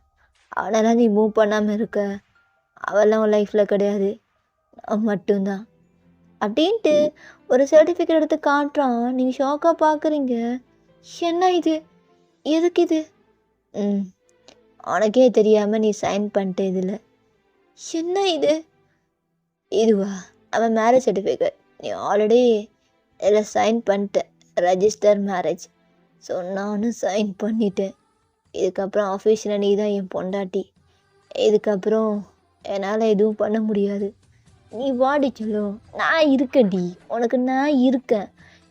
அவனெல்லாம் நீ மூவ் பண்ணாமல் இருக்க. அவெல்லாம் உன் லைஃப்பில் கிடையாது, நான் மட்டும்தான் அப்படின்ட்டு ஒரு சர்டிஃபிகேட் எடுத்து காட்டுறான். நீங்கள் ஷாக்காக பார்க்குறீங்க. என்ன இது? எதுக்கு இது? ம், உனக்கே தெரியாமல் நீ சைன் பண்ணிட்ட இதில். என்ன இது? இதுவா? அவன் மேரேஜ் சர்டிஃபிகேட். நீ ஆல்ரெடி இதில் சைன் பண்ணிட்ட, ரெஜிஸ்டர் மேரேஜ். ஸோ நானும் சைன் பண்ணிட்டேன். இதுக்கப்புறம் ஆஃபீஷியலாக நீ தான் என் பொண்டாட்டி. இதுக்கப்புறம் என்னால் எதுவும் பண்ண முடியாது. நீ வாடி சொல்லு, நான் இருக்கேன்டி, உனக்கு நான் இருக்கேன்.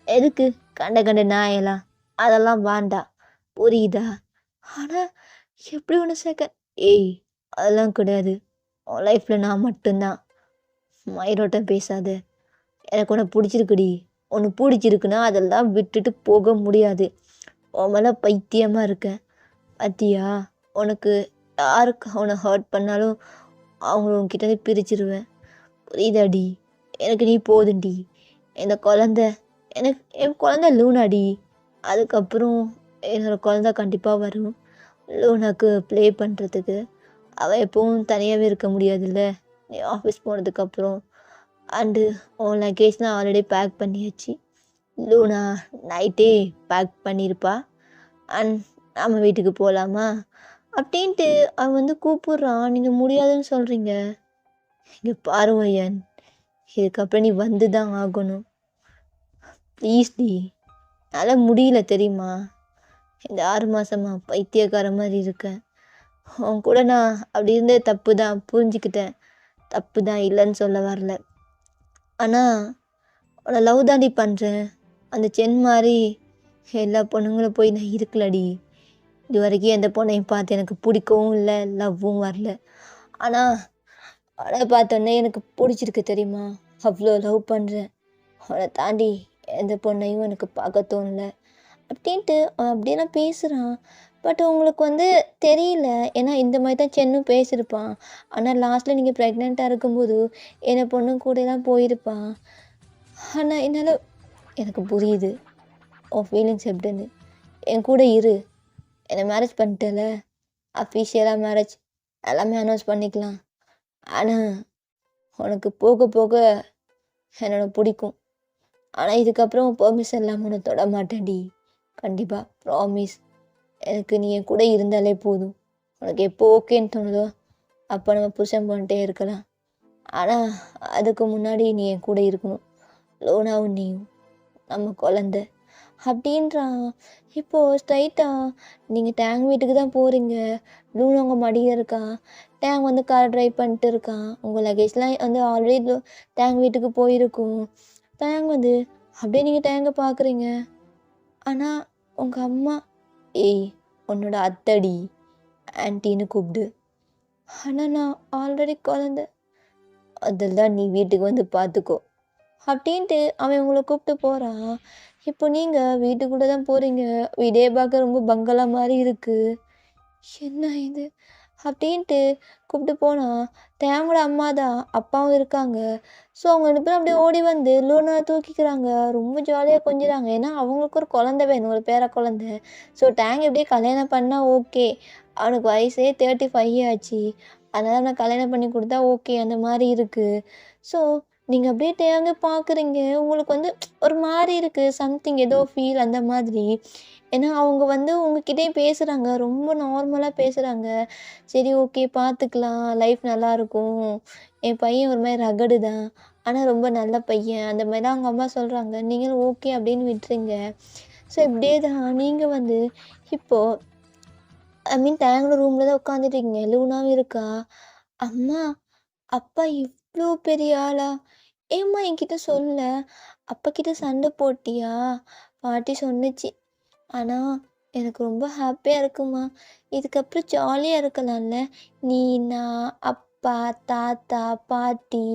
எதுக்கு கண்ட கண்ட நாயெல்லாம்? அதெல்லாம் வேண்டாம், புரியுதா? ஆனால் எப்படி ஒன்று செகண்ட்? ஏய், அதெல்லாம் கிடையாது. உன் லைஃப்பில் நான் மட்டும்தான். மயிரோட்டம் பேசாத. எனக்கு உன்னை பிடிச்சிருக்குடி. ஒன்று பிடிச்சிருக்குன்னா அதெல்லாம் விட்டுட்டு போக முடியாது. உன் மேலே பைத்தியமாக இருக்கேன். பார்த்தியா, உனக்கு யாருக்கு அவனை ஹர்ட் பண்ணாலும் அவங்கள உன்கிட்ட பிரிச்சிருவேன். புரியுதாடி? எனக்கு நீ போதுண்டி. இந்த குழந்த எனக்கு என் குழந்த லூனாடி. அதுக்கப்புறம் என்னோடய குழந்த கண்டிப்பாக வரும் லூனாக்கு ப்ளே பண்ணுறதுக்கு. அவள் எப்பவும் தனியாகவே இருக்க முடியாதுல்ல நீ ஆஃபீஸ் போனதுக்கப்புறம். அண்டு உன் லக்கேஜ்லாம் ஆல்ரெடி பேக் பண்ணியாச்சு. லூனா நைட்டே பேக் பண்ணியிருப்பா. அண்ட் நம்ம வீட்டுக்கு போகலாமா அப்படின்ட்டு அவன் வந்து கூப்பிட்றான். நீங்கள் முடியாதுன்னு சொல்கிறீங்க. இங்கே பாரு ஐயன், இதுக்கப்புறம் நீ வந்து தான் ஆகணும். ப்ளீஸ் டி, என்னால் முடியல தெரியுமா? இந்த 6 மாதமா பைத்தியக்கார மாதிரி இருக்கேன். உன் கூட நான் அப்படி இருந்தே தப்பு தான், புரிஞ்சுக்கிட்டேன். தப்பு தான், இல்லைன்னு சொல்ல வரல. ஆனால் உன்னை லவ் தாண்டி பண்ணுறேன். அந்த சென் மாதிரி எல்லா பொண்ணுங்களும் போய் நான் இருக்கலடி. இது வரைக்கும் எந்த பொண்ணையும் பார்த்து எனக்கு பிடிக்கவும் இல்லை, லவ்வும் வரல. ஆனால் அவளை பார்த்தோன்னே எனக்கு பிடிச்சிருக்கு தெரியுமா? அவ்வளோ லவ் பண்ணுறேன். அவளை தாண்டி எந்த பொண்ணையும் எனக்கு பார்க்க தோணல அப்படின்ட்டு அவன் அப்படியே நான் பேசுகிறான். பட் உங்களுக்கு வந்து தெரியல, ஏன்னா இந்த மாதிரி தான் சென்னும் பேசியிருப்பான். ஆனால் லாஸ்ட்டில் நீங்கள் ப்ரெக்னெண்ட்டாக இருக்கும்போது என்னை பொண்ணு கூடலாம் போயிருப்பான். ஆனால் என்னால் எனக்கு புரியுது உன் ஃபீலிங்ஸ் எப்படின்னு. என் கூட இரு. என்னை மேரேஜ் பண்ணிட்டேல, அஃபிஷியலாக மேரேஜ் எல்லாமே அனௌன்ஸ் பண்ணிக்கலாம். ஆனால் உனக்கு போக போக என்னோட பிடிக்கும். ஆனால் இதுக்கப்புறம் பெர்மிஷன் இல்லாமல் உன்னை தொட மாட்டேன்டி. கண்டிப்பாக ப்ராமிஸ். எனக்கு நீ என் கூட இருந்தாலே போதும். உனக்கு எப்போ ஓகேன்னு தோணுதோ அப்போ நம்ம புருஷன் பண்ணிட்டே இருக்கலாம். ஆனால் அதுக்கு முன்னாடி நீ என் கூட இருக்கணும். லோனாவும் நீயும் நம்ம குழந்த அப்படின்றான். இப்போது ஸ்ட்ரைட்டாக நீங்கள் டேங் வீட்டுக்கு தான் போகிறீங்க. லூனா உங்கள் மடியில் இருக்கான். டேங் வந்து கார் ட்ரைவ் பண்ணிட்டு இருக்கான். உங்கள் லக்கேஜ்லாம் வந்து ஆல்ரெடி டேங் வீட்டுக்கு போயிருக்கும். டேங் வந்து அப்படியே நீங்கள் டேங்கை பார்க்குறீங்க. ஆனால் உங்கள் அம்மா, ஏய் உன்னோட அத்தடி ஆன்ட்டின்னு கூப்பிடு. ஆனால் நான் ஆல்ரெடி குழந்த. அதெல்லாம் நீ வீட்டுக்கு வந்து பார்த்துக்கோ அப்படின்ட்டு அவன் உங்களை கூப்பிட்டு போகிறான். இப்போ நீங்கள் வீட்டுக்குள்ளே தான் போகிறீங்க. வீடே பார்க்க ரொம்ப பங்களா மாதிரி இருக்குது. என்ன இது அப்படின்ட்டு கூப்பிட்டு போனால் தேங்கோட அம்மா தான், அப்பாவும் இருக்காங்க. ஸோ அவங்க 2 பேரும் அப்படியே ஓடி வந்து லூனா தூக்கிக்கிறாங்க. ரொம்ப ஜாலியாக கொஞ்சிறாங்க. ஏன்னா அவங்களுக்கு ஒரு குழந்தை வேணும், ஒரு பேர குழந்தை. ஸோ டேங் எப்படியே கல்யாணம் பண்ணால் ஓகே, அவனுக்கு வயசே 35 ஆச்சு. அதனால் நான் கல்யாணம் பண்ணி கொடுத்தா ஓகே அந்த மாதிரி இருக்குது. ஸோ நீங்க அப்படியே தேங்க பார்க்குறீங்க. உங்களுக்கு வந்து ஒரு மாரி இருக்கு. சம்திங் ஏதோ ஃபீல் அந்த மாதிரி. ஏன்னா, அவங்க வந்து உங்ககிட்டயும் பேசுறாங்க. ரொம்ப நார்மலா பேசுறாங்க. சரி ஓகே பார்த்துக்கலாம். லைஃப் நல்லாயிருக்கும். என் பையன் ஒரு மாரி ரகடு தான். ஆனா ரொம்ப நல்ல பையன். அந்த மாரி தான் அவங்க அம்மா சொல்றாங்க. நீங்களும் ஓகே அப்படின்னு விட்டுறீங்க. ஸோ இப்படியே தான் நீங்க வந்து இப்போ ஐ மீன் தாங்களோட ரூம்ல தான் உட்காந்துட்டுருக்கீங்க. லூனாவும் இருக்கா? அம்மா, அப்பா இவ்ளோ பெரிய ஆளா? ஏம்மா என்கிட்ட சொல்லல? அப்பா கிட்ட சண்டை போட்டியா? பாட்டி சொன்னுச்சு. ஆனா, எனக்கு ரொம்ப ஹாப்பியா இருக்கும்மா. இதுக்கப்புறம் ஜாலியா இருக்கலாம்ல. நீ, நான், அப்பா, தாத்தா, பாட்டி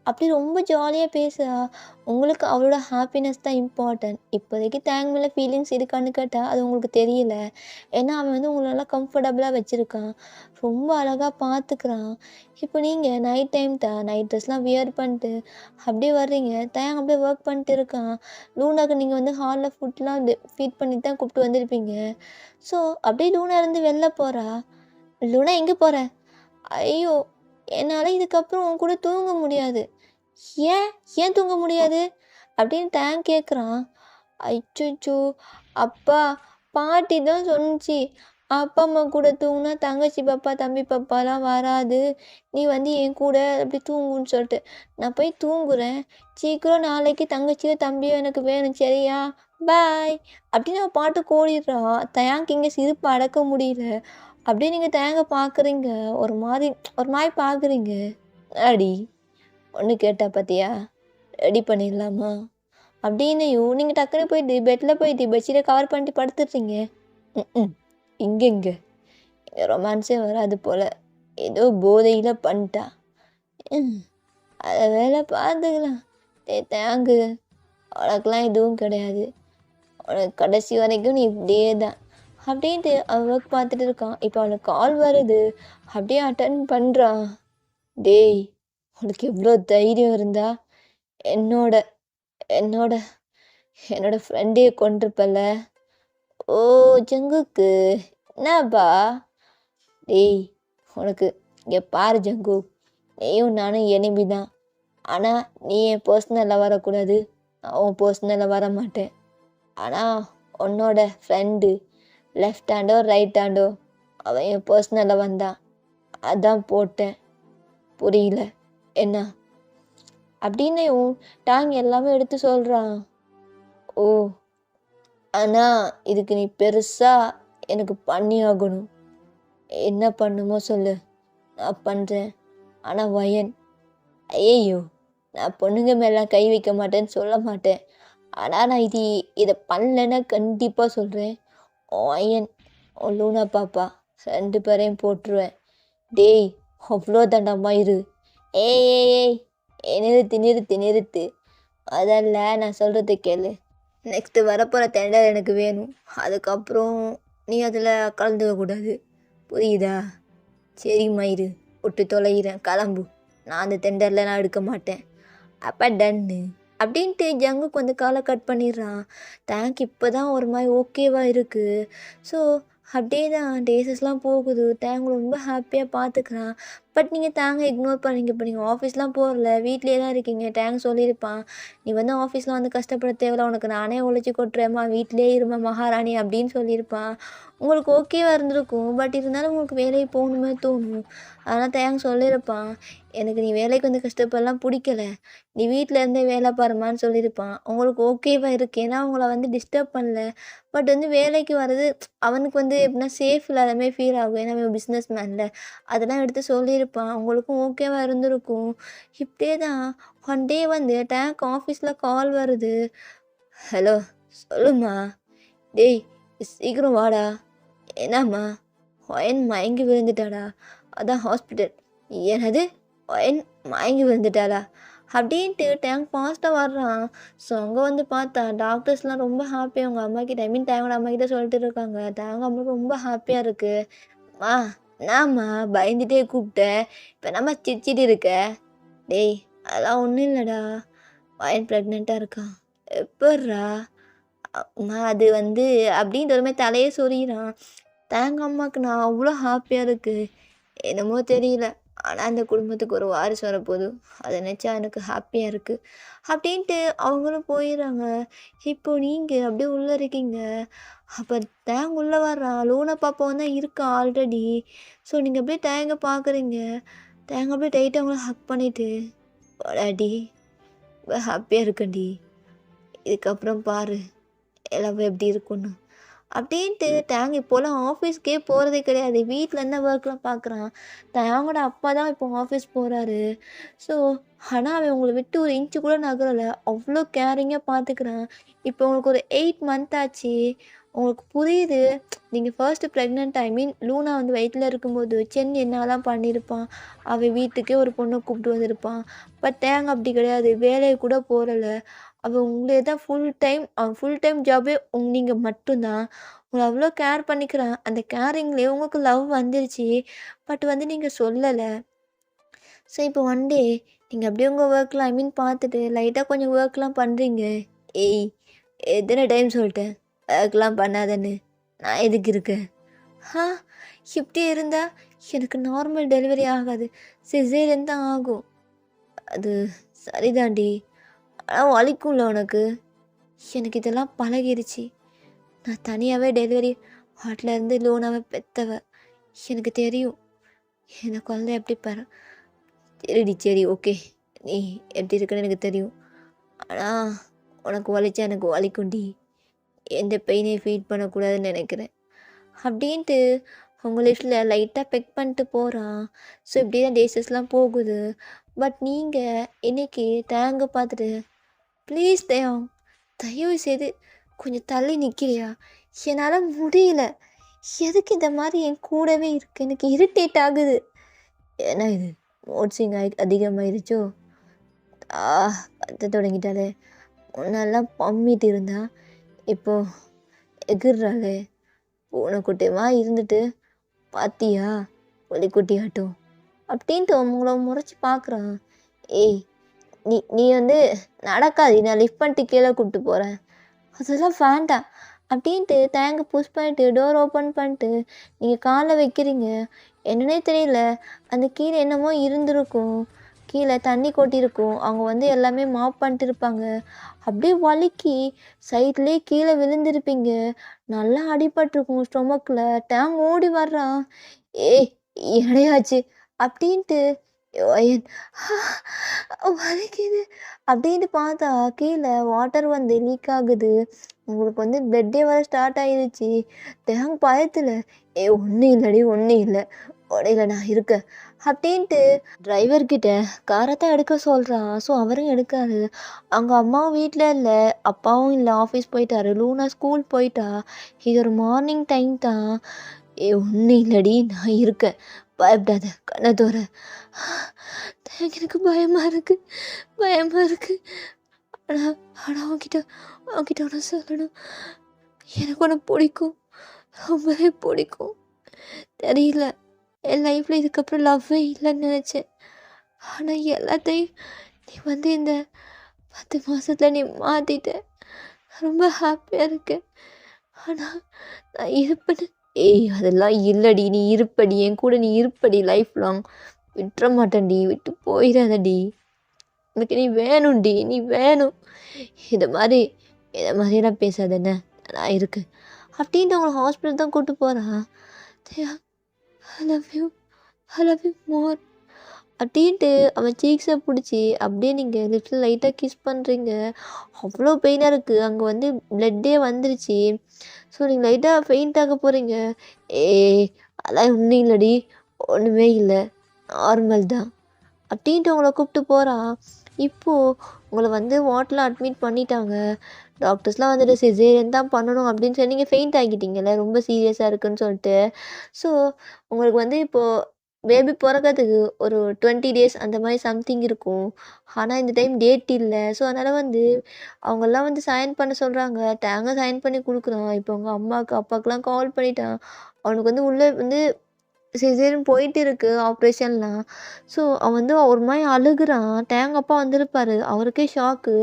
அப்படி ரொம்ப ஜாலியா பேசுறா. உங்களுக்கு அவளோட ஹாப்பினஸ் தான் இம்பார்ட்டன்ட். இப்போதைக்கு தேங் மேல ஃபீலிங்ஸ் இருக்கான்னு கேட்டா, அது உங்களுக்கு தெரியல. ஏன்னா, அவன் வந்து உங்கள நல்லா கம்ஃபர்டபுளா வச்சிருக்கான். ரொம்ப அழகா பார்த்துக்கிறான். இப்போ நீங்க நைட் டைம் தான் நைட் ட்ரெஸ்லாம் வியர் பண்ணிட்டு அப்படியே வர்றீங்க. தேங் அப்படியே ஒர்க் பண்ணிட்டு இருக்கான். லூனாக்கு நீங்க வந்து ஹால்ல ஃபுட்லாம் ஃபீட் பண்ணி தான் கூப்பிட்டு வந்திருப்பீங்க. ஸோ, அப்படியே லூனா இருந்து வெளில போறா. "லூனா எங்க போற?" "ஐயோ! என்னால இதுக்கப்புறம் உன் கூட தூங்க முடியாது." "ஏன்? ஏன் தூங்க முடியாது?" அப்படின்னு டேங் கேட்குறான். அச்சச்சோ! அப்பா, பாட்டி தான் சொன்னுச்சு. அப்பா, அம்மா கூட தூங்குனா தங்கச்சி பாப்பா, தம்பி பாப்பாலாம் வராது. நீ வந்து என் கூட அப்படி தூங்குன்னு சொல்லிட்டு. நான் போய் தூங்குறேன். சீக்கிரம் நாளைக்கு தங்கச்சியோ, தம்பியோ எனக்கு வேணும் சரியா? பாய். அப்படின்னு அவ பாட்டுக்கு ஓடிடுறா. தயாங்க்கு இங்க சிரிப்ப அடக்க முடியல. அப்படியே நீங்க தயங்க பார்க்குறீங்க. ஒரு மாரி பார்க்குறீங்க. "என்னாடி? பொண்ணு கேட்டா பாத்தியா? ரெடி பண்ணிடலாமா?" அப்படின்னையும் நீங்க டக்குனு போயிட்டு பெட்ல போயிட்டு பெட்ஷீட்ட கவர் பண்ணிட்டு படுத்துடுறீங்க. ம்ஹ்ம். இங்கெங்க? இங்க ரொமான்ஸே வராது போல. ஏதோ போதையில பண்ணிட்டா. ம். அத வேல பார்த்துக்கலாம். டேய் தேங்கு, உனக்கெல்லாம் எதுவும் கிடையாது. உனக்கு கடைசி வரைக்கும் நீ இப்படியே தான். அப்படின்ட்டு அவன் ஒர்க் பார்த்துட்டு இருக்கான். இப்போ அவனுக்கு கால் வருது. அப்படியே அட்டெண்ட் பண்றான். டேய், உனக்கு எவ்ளோ தைரியம் இருந்தா என்னோட என்னோட என்னோட ஃப்ரெண்டையே கொன்றுப்பல்ல. ஓ! ஜங்குக்கு. என்னாப்பா? டேய், உனக்கு இங்க பாரு ஜங்கு. நீயும் நானும் எனிமி தான். ஆனா, நீ என் பர்சனல்ல வரக்கூடாது. நான் உன் பர்சனல்ல வரமாட்டேன். ஆனா, உன்னோட ஃப்ரெண்டு லெஃப்ட் ஹேண்டோ, ரைட் ஹேண்டோ அவன் என் பர்சனல்ல வந்தான். அதான் போட்டேன். புரியல. என்ன? அப்படின்னையும் டாங் எல்லாமே எடுத்து சொல்றான். ஓ! ஆனா, இதுக்கு நீ பெருசா எனக்கு பண்ணியாகணும். என்ன பண்ணுமோ சொல்லு. நான் பண்றேன். ஆனா வயன். ஐயய்யோ! நான் பொண்ணுங்க மேலலாம் கை வைக்க மாட்டேன்னு சொல்ல மாட்டேன். ஆனா, நான் இத பண்ணலன்னா கண்டிப்பா சொல்றேன். உன் அயன், உன் லூனா பாப்பா 2 பேரையும் போட்டுருவேன். டேய்! அவ்ளோ தான்டா மயிரு. ஏய் ஏய் ஏய்! நிறுத்து நிறுத்து நிறுத்து. முதல்ல நான் சொல்றத கேளு. நெக்ஸ்ட்டு வரப்போற டெண்டர் எனக்கு வேணும். அதுக்கப்புறம் நீ அதில கலந்துக்க கூடாது. புரியுதா? சரி மயிரு. விட்டு தொலைகிறேன். கிளம்பு. நான் அந்த டெண்டர்லாம் எடுக்க மாட்டேன். அப்ப டன்னு. அப்படின்ட்டு ஜங்குக்கு வந்து கால கட் பண்ணிடுறான். டேங்க் இப்போ தான் ஒரு மாரி ஓகேவா இருக்கு. ஸோ, அப்படியே தான் டேஸஸ்லாம் போகுது. டேங்க் ரொம்ப ஹாப்பியா பார்த்துக்கிறான். பட் நீங்க டேங்க இக்னோர் பண்ணீங்க. இப்போ நீங்க ஆஃபீஸ்லாம் போகல. வீட்லயே தான் இருக்கீங்க. டேங்க் சொல்லியிருப்பான். "நீ வந்து ஆஃபீஸ்ல வந்து கஷ்டப்பட தேவையில்ல. உனக்கு நானே உழைச்சு கொட்டுறேன்ம்மா. வீட்லயே இரும்மா மகாராணி" அப்படின்னு சொல்லியிருப்பான். உங்களுக்கு ஓகேவா இருந்திருக்கும். பட் இருந்தாலும் உங்களுக்கு வேலைக்கு போகணுமே தோணும். அதனால டேங்க் சொல்லியிருப்பான். "எனக்கு நீ வேலைக்கு வந்து கஷ்டப்படலாம் புடிக்கல. நீ வீட்ல இருந்தே வேலை பாரும்மான்னு" சொல்லியிருப்பான். உங்களுக்கு ஓகேவா இருக்கு. ஏன்னா உங்கள வந்து டிஸ்டர்ப் பண்ணல. பட் வந்து வேலைக்கு வர்றது அவனுக்கு வந்து எப்படின்னா சேஃப் இல்லாத மாரி ஃபீல் ஆகும். ஏன்னா அவன் பிஸ்னஸ் மேன்ல. அதெல்லாம் எடுத்து சொல்லியிருப்பான். உங்களுக்கும் ஓகேவா இருந்திருக்கும். இப்படியே தான் ஒன் டே வந்து டேங்க் ஆஃபீஸ்ல கால் வருது. "ஹலோ சொல்லும்மா. டேய் சீக்கிரம் வாடா. என்னாம்மா? ஒயன் மயங்கி விழுந்துட்டாடா. அதான் ஹாஸ்பிட்டல்." "என்னது? ஒயன் மயங்கி விழுந்துட்டாளா?" அப்படின்ட்டு டேங்க் ஃபாஸ்ட்டாக வர்றான். ஸோ அங்கே வந்து பார்த்தா டாக்டர்ஸ்லாம் ரொம்ப ஹாப்பியாக அவங்க அம்மாக்கிட்ட ஐ மீன் டேங்கோட அம்மாக்கிட்ட சொல்லிட்டு இருக்காங்க. டேங் அம்மாவுக்கு ரொம்ப ஹாப்பியாக இருக்கு. "அம்மா என்னாம்மா பயந்துட்டே கூப்பிட்ட? இப்போ என்னம்மா சிரிச்சிட்டு இருக்க?" "டேய் அதெல்லாம் ஒன்றும் இல்லைடா. ஒயன் ப்ரெக்னென்ட்டாக இருக்கான்." "எப்புட்றா?" "அம்மா அது வந்து" அப்படின்ற ஒரு மாரி தலையே சொறியிறான். தேங்க அம்மாவுக்கு நான் அவ்வளோ ஹாப்பியாக இருக்கு. என்னமோ தெரியல. ஆனா அந்த குடும்பத்துக்கு ஒரு வாரிசு வரப்போது. அத நெனச்சா எனக்கு ஹாப்பியா இருக்கு. அப்டின்ட்டு அவங்களும் போயிர்றாங்க. இப்போ நீங்க அப்படியே உள்ள இருக்கீங்க. அப்ப தேங் உள்ள வர்றான். லூனா பாப்பாவும் தான் இருக்கா ஆல்ரெடி. ஸோ நீங்க அப்படியே தேங்க பார்க்குறீங்க. தேங்க அப்படியே டைட்டா உங்கள ஹக் பண்ணிட்டு, "வாடாடி, ஹாப்பியா இருக்கேன்டி. இதுக்கப்புறம் பாரு எல்லாமே எப்படி இருக்கும்னு." அப்படின்ட்டு டேங் இப்போலாம் ஆஃபீஸ்க்கே போகிறதே கிடையாது. வீட்ல என்ன ஒர்க்லாம் பார்க்குறான். டேங்கோட அப்பா தான் இப்போ ஆஃபீஸ் போறாரு. ஸோ, ஆனா அவன் உங்கள விட்டு ஒரு இன்ச்சு கூட நகரல. அவ்ளோ கேரிங்கா பார்த்துக்கிறான். இப்போ உங்களுக்கு ஒரு 8 மந்த் ஆச்சு. உங்களுக்கு புரியுது. நீங்க ஃபர்ஸ்ட்டு பிரெக்னன்ட் ஐ மீன் லூனா வந்து வயித்துல இருக்கும்போது சென் என்னலாம் பண்ணியிருப்பான். அவன் வீட்டுக்கே ஒரு பொண்ண கூப்பிட்டு வந்திருப்பான். பட் டேங் அப்படி கிடையாது. வேலைக்கு கூட போறல. அவன் உங்களே தான் அவன் ஃபுல் டைம் ஜாபே நீங்க மட்டும் தான். உங்கள அவ்ளோ கேர் பண்ணிக்கிறான். அந்த கேரிங்லயே உங்களுக்கு லவ் வந்துருச்சு. பட் வந்து நீங்க சொல்லல. ஸோ இப்போ ஒன் டே நீங்க அப்படியே உங்க ஒர்க்லாம் ஐ மீன் பார்த்துட்டு லைட்டா கொஞ்சம் ஒர்க்லாம் பண்றீங்க. ஏய்! எத்தன டைம் சொல்ட்டேன். ஒர்க்லாம் பண்ணாதன்னு. நான் எதுக்கு இருக்கேன்? ஆ! இப்படி இருந்தா எனக்கு நார்மல் டெலிவரி ஆகாது. சிசேரியன் தான் ஆகும். அது சரிதான்டி. ஆனா வலிக்கும்ல உனக்கு? எனக்கு இதெல்லாம் பழகிருச்சு. நான் தனியாவே டெலிவரி வார்ட்ல இருந்து லூனாவ பெத்தவ. எனக்கு தெரியும். இந்த குழந்தை எப்படி சரிடி சரி ஓகே. நீ எப்படி இருக்கன்னு எனக்கு தெரியும். ஆனா உனக்கு வலிச்சா எனக்கு வலிக்கும்டி. எந்த பெயினையும் ஃபீல் பண்ணக்கூடாதுன்னு நெனைக்கிறேன். அப்படின்ட்டு அவங்க லிஃப்ட்ல லைட்டா பெக் பண்ணிட்டு போறான். ஸோ இப்படியே தான் டேஸஸ்லாம் போகுது. பட் நீங்க இன்னைக்கு டேங்க பார்த்துட்டு, "ப்ளீஸ் தயாங், தயவு செய்து கொஞ்சம் தள்ளி நிற்கிறியா? என்னால் முடியல. எதுக்கு இந்த மாதிரி என் கூடவே இருக்கு? எனக்கு இரிட்டேட் ஆகுது." "என்ன இது மூட் ஸ்விங் அதிகமாயிருச்சோ? ஆ கத்த தொடங்கிட்டாளே. முன்னெல்லாம் பம்மிட்டு இருந்தா, இப்போ எகிர்றாளே. பூனைக்குட்டியுமா இருந்துட்டு பாத்தியா புலிக்குட்டியாட்டம்." அப்படின்ட்டு அவங்கள முறைச்சி பார்க்குறான். "ஏய் நீ நீ வந்து நடக்காதடி. நான் லிஃப்ட் பண்ணிட்டு கீழே கூப்பிட்டு போகிறேன்." "அதெல்லாம் வேண்டாம்." அப்படின்ட்டு தேங்க புஷ் பண்ணிட்டு டோர் ஓப்பன் பண்ணிட்டு நீங்கள் காலை வைக்கிறீங்க. என்னன்னே தெரியல. அந்த கீழே என்னமோ இருந்திருக்கும். கீழே தண்ணி கொட்டியிருக்கும். அவங்க வந்து எல்லாமே மாப் பண்ணிட்டு இருப்பாங்க. அப்படியே வழுக்கி சைட்லேயே கீழே விழுந்திருப்பீங்க. நல்லா அடிபட்டிருக்கும் ஸ்டொமக்கில். டேங் ஓடி வர்றான். "ஏய் எடையாச்சு." அப்படின்ட்டு என் வலிக்குது அப்படின்ட்டு பார்த்தா கீழே வாட்டர் வந்து லீக் ஆகுது. உங்களுக்கு வந்து பிளட்டே வர ஸ்டார்ட் ஆயிருச்சு. டேங் பயத்தில், ஒன்றும் இல்லடி ஒன்றும் இல்லை, உடையில நான் இருக்கேன்." அப்படின்ட்டு டிரைவர்கிட்ட காரை தான் எடுக்க சொல்கிறான். ஸோ அவரும் எடுக்காரு. அவங்க அம்மாவும் வீட்டில் இல்லை, அப்பாவும் இல்லை, ஆஃபீஸ் போயிட்டாரு. லூனா ஸ்கூல் போயிட்டா. இது ஒரு மார்னிங் டைம் தான். ஒன்றும் இல்லடி நான் இருக்கேன், பயப்படாத, கண்ணை தொற." எனக்கு பயமாக இருக்குது, பயமாக இருக்குது. ஆனால் ஆனால் அவன்கிட்ட ஒன்று சொல்லணும். எனக்கு ஒன்று பிடிக்கும், ரொம்பவே பிடிக்கும். தெரியல, என் லைஃப்பில் இதுக்கப்புறம் லவ்வே இல்லைன்னு நினச்சேன். ஆனால் எல்லாத்தையும் நீ வந்து இந்த 10 மாதத்தில் நீ மாற்றிட்ட. ரொம்ப ஹாப்பியாக இருக்கேன். ஆனால் நான் இருப்பேன்னு. ஏய் அதெல்லாம் இல்லடி, நீ இருப்படி, என் கூட நீ இருப்படி லைஃப் லாங். விட்டுற மாட்டேன்டி, விட்டு போயிடாதடி. எனக்கு நீ வேணும்டி, நீ வேணும். இதை மாதிரியெல்லாம் பேசாதண்ணே, நான் இருக்கேன். அப்படின்ட்டு அவங்கள ஹாஸ்பிட்டல் தான் கூப்பிட்டு போகிறான். I love you, I love you more அப்படின்ட்டு அவன் சீக்ஸை பிடிச்சி அப்படியே நீங்கள் லிப்ஸில் லைட்டாக கிஸ் பண்ணுறீங்க. அவ்வளோ பெயினாக இருக்குது. அங்கே வந்து பிளட்டே வந்துருச்சு. ஸோ நீங்கள் லைட்டாக ஃபெயிண்ட் ஆக போகிறீங்க. அதெல்லாம் ஒன்றும் இல்லடி, ஒன்றுமே இல்லை, நார்மல் தான் அப்படின்ட்டு உங்களை கூப்பிட்டு போகிறான். இப்போது உங்களை வந்து வார்டில் அட்மிட் பண்ணிட்டாங்க. டாக்டர்ஸ்லாம் வந்துட்டு சிசேரியன் தான் பண்ணணும் அப்படின்னு சொல்லி நீங்கள் ஃபெயிண்ட் ஆகிட்டீங்கல்ல, ரொம்ப சீரியஸாக இருக்குன்னு சொல்லிட்டு. ஸோ உங்களுக்கு வந்து இப்போது பேபி பிறக்கறதுக்கு ஒரு 20 டேஸ் அந்த மாதிரி சம்திங் இருக்கும். ஆனால் இந்த டைம் டேட் இல்லை. ஸோ அதனால் வந்து அவங்கெல்லாம் வந்து சைன் பண்ண சொல்கிறாங்க. சைன் பண்ணி கொடுக்குறான். இப்போ உங்கள் அம்மாவுக்கு அப்பாவுக்குலாம் கால் பண்ணிட்டான். அவனுக்கு வந்து உள்ளே வந்து சிசேரியன் போயிட்டு இருக்கு ஆப்ரேஷன்லாம். ஸோ அவன் வந்து ஒரு மாரி அழுகுறான். டேங் அப்பா வந்திருப்பாரு. அவருக்கே ஷாக்கு.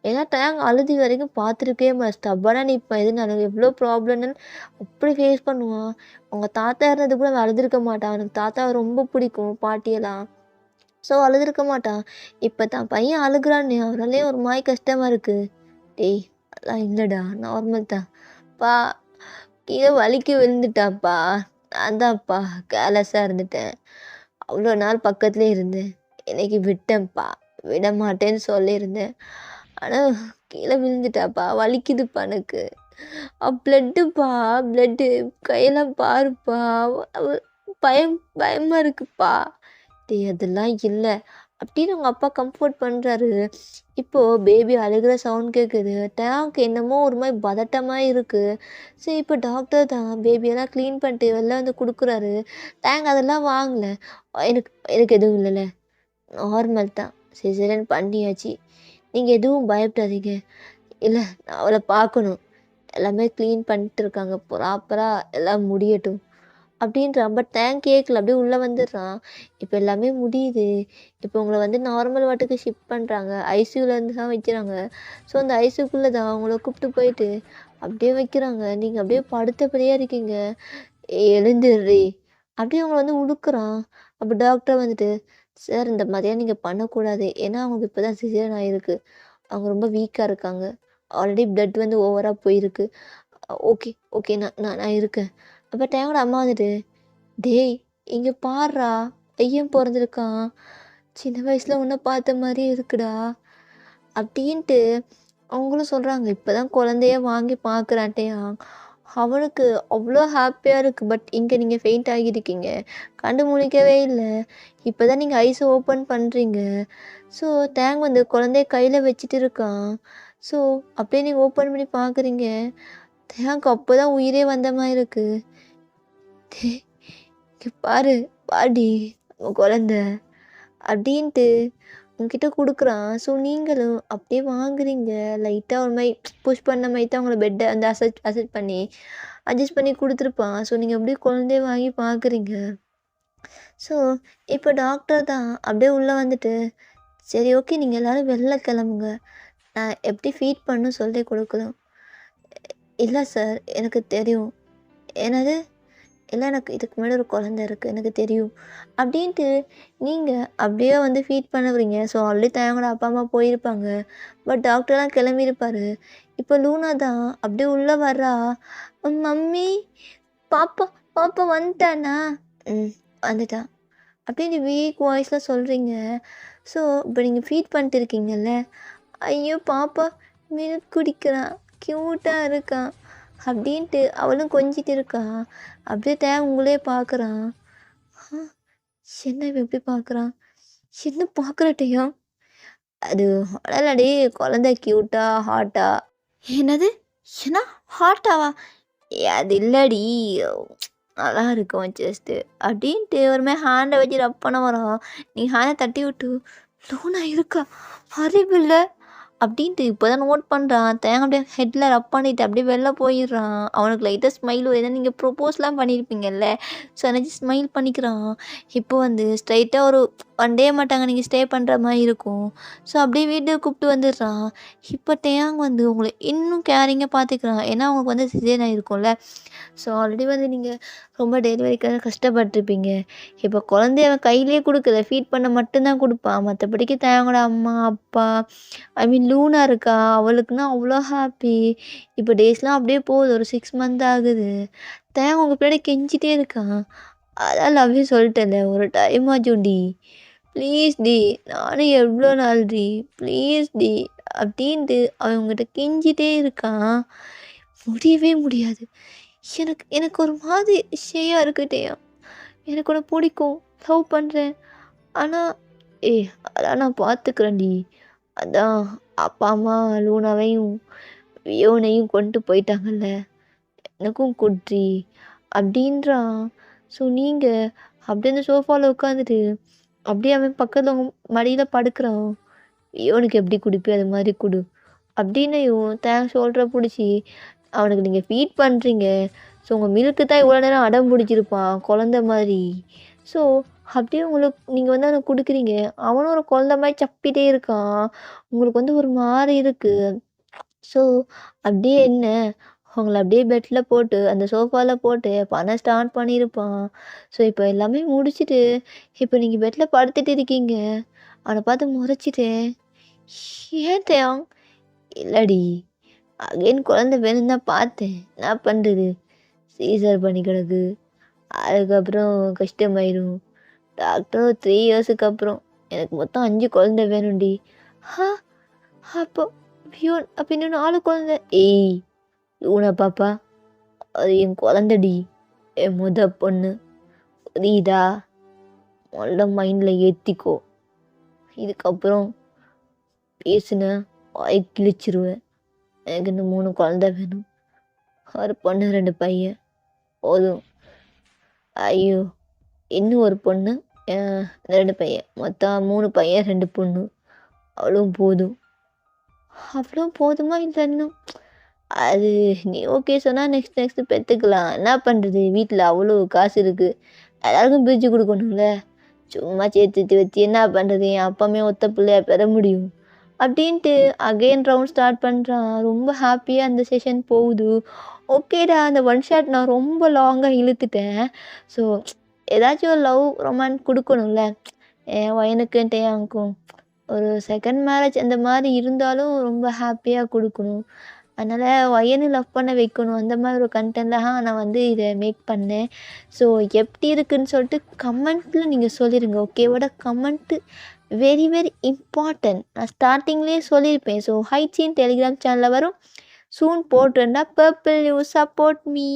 ஏன்னா டேங் அழுது இதுவரைக்கும் பார்த்துருக்கவே ஸ்டப்பர்னா நிப்பான். எதுனாலும் எவ்வளோ ப்ராப்ளம்னு அப்படி ஃபேஸ் பண்ணுவான். அவங்க தாத்தா இருந்தது கூட அவன் அழுதுருக்க மாட்டான். அவனுக்கு தாத்தாவ ரொம்ப பிடிக்கும், பாட்டியெல்லாம். ஸோ அழுதுருக்க மாட்டான். இப்ப தான் பையன் அழுகுறான்னு அவராலயே ஒரு மாரி கஷ்டமா இருக்கு. டேய்! அதெல்லாம் இல்லடா, நார்மல் தான். பா கீழ வழுக்கி விழுந்துட்டான்ப்பா. நான் தான்ப்பா கேர்லெஸ்ஸா இருந்துட்டேன். அவ்வளோ நாள் பக்கத்துலயே இருந்தேன். இன்னைக்கு விட்டேன்ப்பா. விடமாட்டேன்னு சொல்லியிருந்தேன். ஆனா கீழ விழுந்துட்டான்ப்பா. வலிக்குதுப்பா எனக்கு. பிளட்டுப்பா பிளட்டு. கையெல்லாம் பாருப்பா. அவ பயமா இருக்குப்பா. டேய் அதெல்லாம் இல்ல. அப்படின்னு அவங்க அப்பா கம்ஃபோர்ட் பண்றாரு. இப்போ பேபி அழுகுற சவுண்ட் கேட்குது. டேங்க் என்னமோ ஒரு மாரி பதட்டமா இருக்கு. சரி இப்போ டாக்டர் தான் பேபியெல்லாம் க்ளீன் பண்ணிட்டு வெளில வந்து குடுக்குறாரு. டேங்க் அதெல்லாம் வாங்கல. எனக்கு எனக்கு எதுவும் இல்லைல்ல. நார்மல் தான். சிசேரியன் பண்ணியாச்சு. நீங்க எதுவும் பயப்படாதீங்க. இல்ல நான் அவள பார்க்கணும். எல்லாமே க்ளீன் பண்ணிட்டு இருக்காங்க. ப்ராப்பரா எல்லாம் முடியட்டும். அப்படின்றான். பட் டேங்க் கேட்கல. அப்படியே உள்ள வந்துடுறான். இப்ப எல்லாமே முடியுது. இப்போ உங்கள வந்து நார்மல் வார்டுக்கு ஷிஃப்ட் பண்றாங்க. ஐசியூலேருந்து தான் வைக்கிறாங்க. ஸோ அந்த ஐசியூக்குள்ள தான் உங்கள கூப்பிட்டு போயிட்டு அப்படியே வைக்கிறாங்க. நீங்க அப்படியே படுத்தபடியே இருக்கீங்க. எழுந்திர்றி அப்படியே அவங்கள வந்து உடுக்குறான். அப்ப டாக்டர் வந்துட்டு, சார் இந்த மாதிரிலாம் நீங்க பண்ணக்கூடாது. ஏன்னா அவங்களுக்கு இப்ப தான் சிசேரியன் ஆயிருக்கு. அவங்க ரொம்ப வீக்கா இருக்காங்க. ஆல்ரெடி பிளட் வந்து ஓவரா போயிருக்கு. Okay, okay. நான் நான் நான் இருக்கேன். அப்ப டேங்கோட அம்மா வந்துட்டு, "டேய்! இங்க பார்றா! பையன் பொறந்திருக்கான். சின்ன வயசுல உன்ன பார்த்த மாரியே இருக்குடா." அப்படின்ட்டு அவங்களும் சொல்றாங்க. இப்பதான் குழந்தைய வாங்கி பார்க்குறான்ட்டயாம். அவனுக்கு அவ்ளோ ஹாப்பியா இருக்கு. பட் இங்க நீங்க ஃபெயிண்ட் ஆகியிருக்கீங்க. கண்ணு முழிக்கவே இல்ல. இப்பதான் நீங்க ஐஸ ஓப்பன் பண்றீங்க. ஸோ டேங் வந்து குழந்தைய கையில வச்சுட்டு இருக்கான். ஸோ அப்படியே நீங்க ஓப்பன் பண்ணி பார்க்குறீங்க. டேங்க்கு அப்பதான் உயிரே வந்த மாரி இருக்கு. "டேய் இங்க பாரு, வாடி உன் குழந்தை" அப்படின்ட்டு உன்கிட்ட குடுக்குறான். ஸோ நீங்களும் அப்படியே வாங்குறீங்க. லைட்டா ஒரு மாரி புஷ் பண்ண மாரி தான் உங்கள பெட்ட வந்து அசெட் பண்ணி அட்ஜஸ்ட் பண்ணி குடுத்துருப்பான். ஸோ நீங்க அப்படியே குழந்தைய வாங்கி பார்க்குறீங்க. ஸோ இப்போ டாக்டர் தான் அப்படியே உள்ள வந்துட்டு, "சரி ஓகே நீங்க எல்லாரும் வெளில கிளம்புங்க. நான் எப்படி ஃபீட் பண்ணணும்னு சொல்லி குடுக்கணும்." "இல்ல சார் எனக்கு தெரியும்." "என்னது?" "இல்ல எனக்கு இதுக்கு முன்னாடி ஒரு குழந்தை இருக்கு. எனக்கு தெரியும்." அப்படின்ட்டு நீங்க அப்படியே வந்து ஃபீட் பண்ணுறீங்க. ஸோ ஆல்ரெடி தயங்கோட அப்பா, அம்மா போயிருப்பாங்க. பட் டாக்டர்லாம் கிளம்பியிருப்பாரு. இப்போ லூனா தான் அப்படியே உள்ள வர்றா. "மம்மி, பாப்பா பாப்பா வந்துட்டானா?" "ம் வந்துட்டான்." அப்படின்னு வீக் வாய்ஸ்ல சொல்றீங்க. ஸோ இப்போ நீங்க ஃபீட் பண்ணிட்டு இருக்கீங்கல்ல, "ஐயோ! பாப்பா மில்க் குடிக்கிறான். கியூட்டா இருக்கான்." அப்படின்ட்டு அவளும் கொஞ்சிட்டு இருக்கா. அப்படியே உங்களையே பார்க்குறான். ஆ என்ன இவன் இப்படி பார்க்குறான்? என்ன பார்க்குறட்டையும்? அது அடலடி குழந்தை கியூட்டா, ஹாட்டா. என்னது? என்ன ஹாட்டாவா? அது இல்லடி. நல்லா இருக்கு உன் செஸ்ட்டு. அப்படின்ட்டு ஒரு மாரி ஹேண்ட வச்சு ரப் பண்ண வரான். நீ ஹேண்ட தட்டி விட்டு, லூனா இருக்கா? அறிவில்ல. அப்படின்ட்டு இப்போ தான் நோட் பண்ணுறான். அப்படியே ஹெட்ல ரப் பண்ணிட்டு அப்படியே வெளில போயிடுறான். அவனுக்கு லைட்டா ஸ்மைல் வருது. ஏன்னா நீங்க ப்ரொப்போஸ்லாம் பண்ணியிருப்பீங்கல்ல. ஸோ என்னாச்சு ஸ்மைல் பண்ணிக்கிறான். இப்போ வந்து ஸ்ட்ரைட்டா ஒரு 1 டே மாட்டாங்க நீங்க ஸ்டே பண்ணுற மாரி இருக்கும். ஸோ அப்படியே வீட்டுக்கு கூப்பிட்டு வந்துடுறான். இப்போ டேயாங் வந்து உங்கள இன்னும் கேரிங்கா பார்த்துக்கிறான். ஏன்னா அவங்களுக்கு வந்து சிசேரியன் ஆயிருக்கும்ல. ஸோ ஆல்ரெடி வந்து நீங்க ரொம்ப டெலிவரிக்காக கஷ்டப்பட்டுருப்பீங்க. இப்போ குழந்தைய அவன் கையிலேயே குடுக்கல. ஃபீட் பண்ண மட்டும் தான் குடுப்பான். மத்தபடிக்கு தயங்கோட அம்மா, அப்பா ஐ மீன் லூனா இருக்கா, அவளுக்குன்னா அவ்ளோ ஹாப்பி. இப்போ டேஸ்லாம் அப்படியே போகுது. ஒரு 6 மந்த் ஆகுது. உங்க பின்னாடி கெஞ்சிட்டே இருக்கான். அதான் லவ் யூ சொல்லிட்டேன்ல. ஒரு டைம் ஆச்சும்டி. Please D. நானும் எவ்வளோ நாள் டி. Please D. அப்படின்ட்டு அவன் உங்ககிட்ட கெஞ்சிட்டே இருக்கான். முடியவே முடியாது. எனக்கு எனக்கு ஒரு மாதிரி ஷேயா இருக்கு டேயா. எனக்கு உன்ன பிடிக்கும். லவ் பண்றேன். ஆனா, அதெல்லாம் நான் பார்த்துக்கிறேன்டி. அதான் அப்பா, அம்மா லூனாவையும், வியோனையும் கொண்ட்டு போயிட்டாங்கல்ல. எனக்கும் குட்ரி அப்படின்றான். ஸோ நீங்க அப்படியே அந்த சோஃபால உட்காந்துட்டு, அப்படியே அவன் பக்கத்துல உங்க மடியில படுக்குறான். வியோனுக்கு எப்படி குடுப்பியோ அது மாரி குடு. அப்படின்னையும் ஷோல்டர புடிச்சு, அவனுக்கு நீங்க ஃபீட் பண்றீங்க. ஸோ உங்க மில்க்கு தான் இவ்வளோ நேரம் அடம் பிடிச்சிருப்பான் குழந்த மாதிரி. ஸோ அப்படியே உங்களுக்கு நீங்க வந்து அத குடுக்குறீங்க. அவனும் ஒரு குழந்த மாரி சப்பிட்டே இருக்கான். உங்களுக்கு வந்து ஒரு மாரி இருக்கு. ஸோ அப்படியே என்ன, உங்கள அப்படியே பெட்ல போட்டு, அந்த சோஃபால போட்டு பண்ண ஸ்டார்ட் பண்ணியிருப்பான். ஸோ இப்போ எல்லாமே முடிச்சுட்டு, இப்போ நீங்க பெட்ல படுத்துட்டு இருக்கீங்க. அவன பார்த்து முறைச்சுட்டேன். "ஏன் தியான்?" "இல்லடி, அகைன் குழந்தை வேணும்னு தான் பார்த்தேன். என்ன பண்றது? சீசர் பண்ணி கிடக்கு. அதுக்கப்புறம் கஷ்டமாயிரும். டாக்டரும் 3 இயர்ஸுக்கு அப்புறம். எனக்கு மொத்தம் 5 குழந்தை வேணும்டி." "ஹா! அப்போ அப்ப இன்னும் 4 குழந்தை." "ஏய்! லூனா பாப்பா, அது என் குழந்தடி. என் பொண்ணு. புரியுதா? மொதல்ல மைண்ட்ல ஏத்திக்கோ. இதுக்கப்புறம் பேசுன வாய் கிழிச்சிருவேன். எனக்கு இன்னும் 3 குழந்தை வேணும். 1 பொண்ணு, 2 பையன். போதும்." ஐயோ! இன்னும் 1 பொண்ணு, அ 2 பையன். மொத்தம் 3 பையன், 2 பொண்ணு. அவ்வளவும் போதும். அவ்வளவும் போதுமா? இல்ல இன்னும்? அது நீ ஓகே சொன்னா நெக்ஸ்ட் பெத்துக்கலாம். என்ன பண்றது? வீட்ல அவ்வளோ காசு இருக்கு. எல்லாருக்கும் பிரிச்சு குடுக்கணும்ல. சும்மா சேர்த்து வச்சு என்ன பண்றது? என் அப்பமே ஒத்த பிள்ளையா பெற முடியும். அப்படின்ட்டு அகைன் ரவுண்ட் ஸ்டார்ட் பண்றான். ரொம்ப ஹாப்பியா அந்த செஷன் போகுது. ஓகேடா, அந்த ஒன் ஷாட் நான் ரொம்ப லாங்கா இழுத்துட்டேன். ஸோ ஏதாச்சும் ஒரு லவ் ரொமான்ஸ் குடுக்கணும்ல. என் பையனுக்கும் டேயாங்க்கும் ஒரு செகண்ட் மேரேஜ் அந்த மாரி இருந்தாலும் ரொம்ப ஹாப்பியா குடுக்கணும். அதனால ஒயன லவ் பண்ண வைக்கணும். அந்த மாதிரி ஒரு கன்டென்ட்ல நான் வந்து இத மேக் பண்ணேன். ஸோ எப்படி இருக்குன்னு சொல்லிட்டு கமெண்ட்ல நீங்க சொல்லிருங்க. ஓகேவோட கமெண்ட்டு வெரி வெரி இம்பார்ட்டன்ட். நான் ஸ்டார்ட்டிங்லேயே சொல்லியிருப்பேன். ஸோ ஹைஜீன் டெலிகிராம் சேனல்ல வரும். சூன் போட்டுருந்தா பர்பிள் யூ சப்போர்ட் மீ.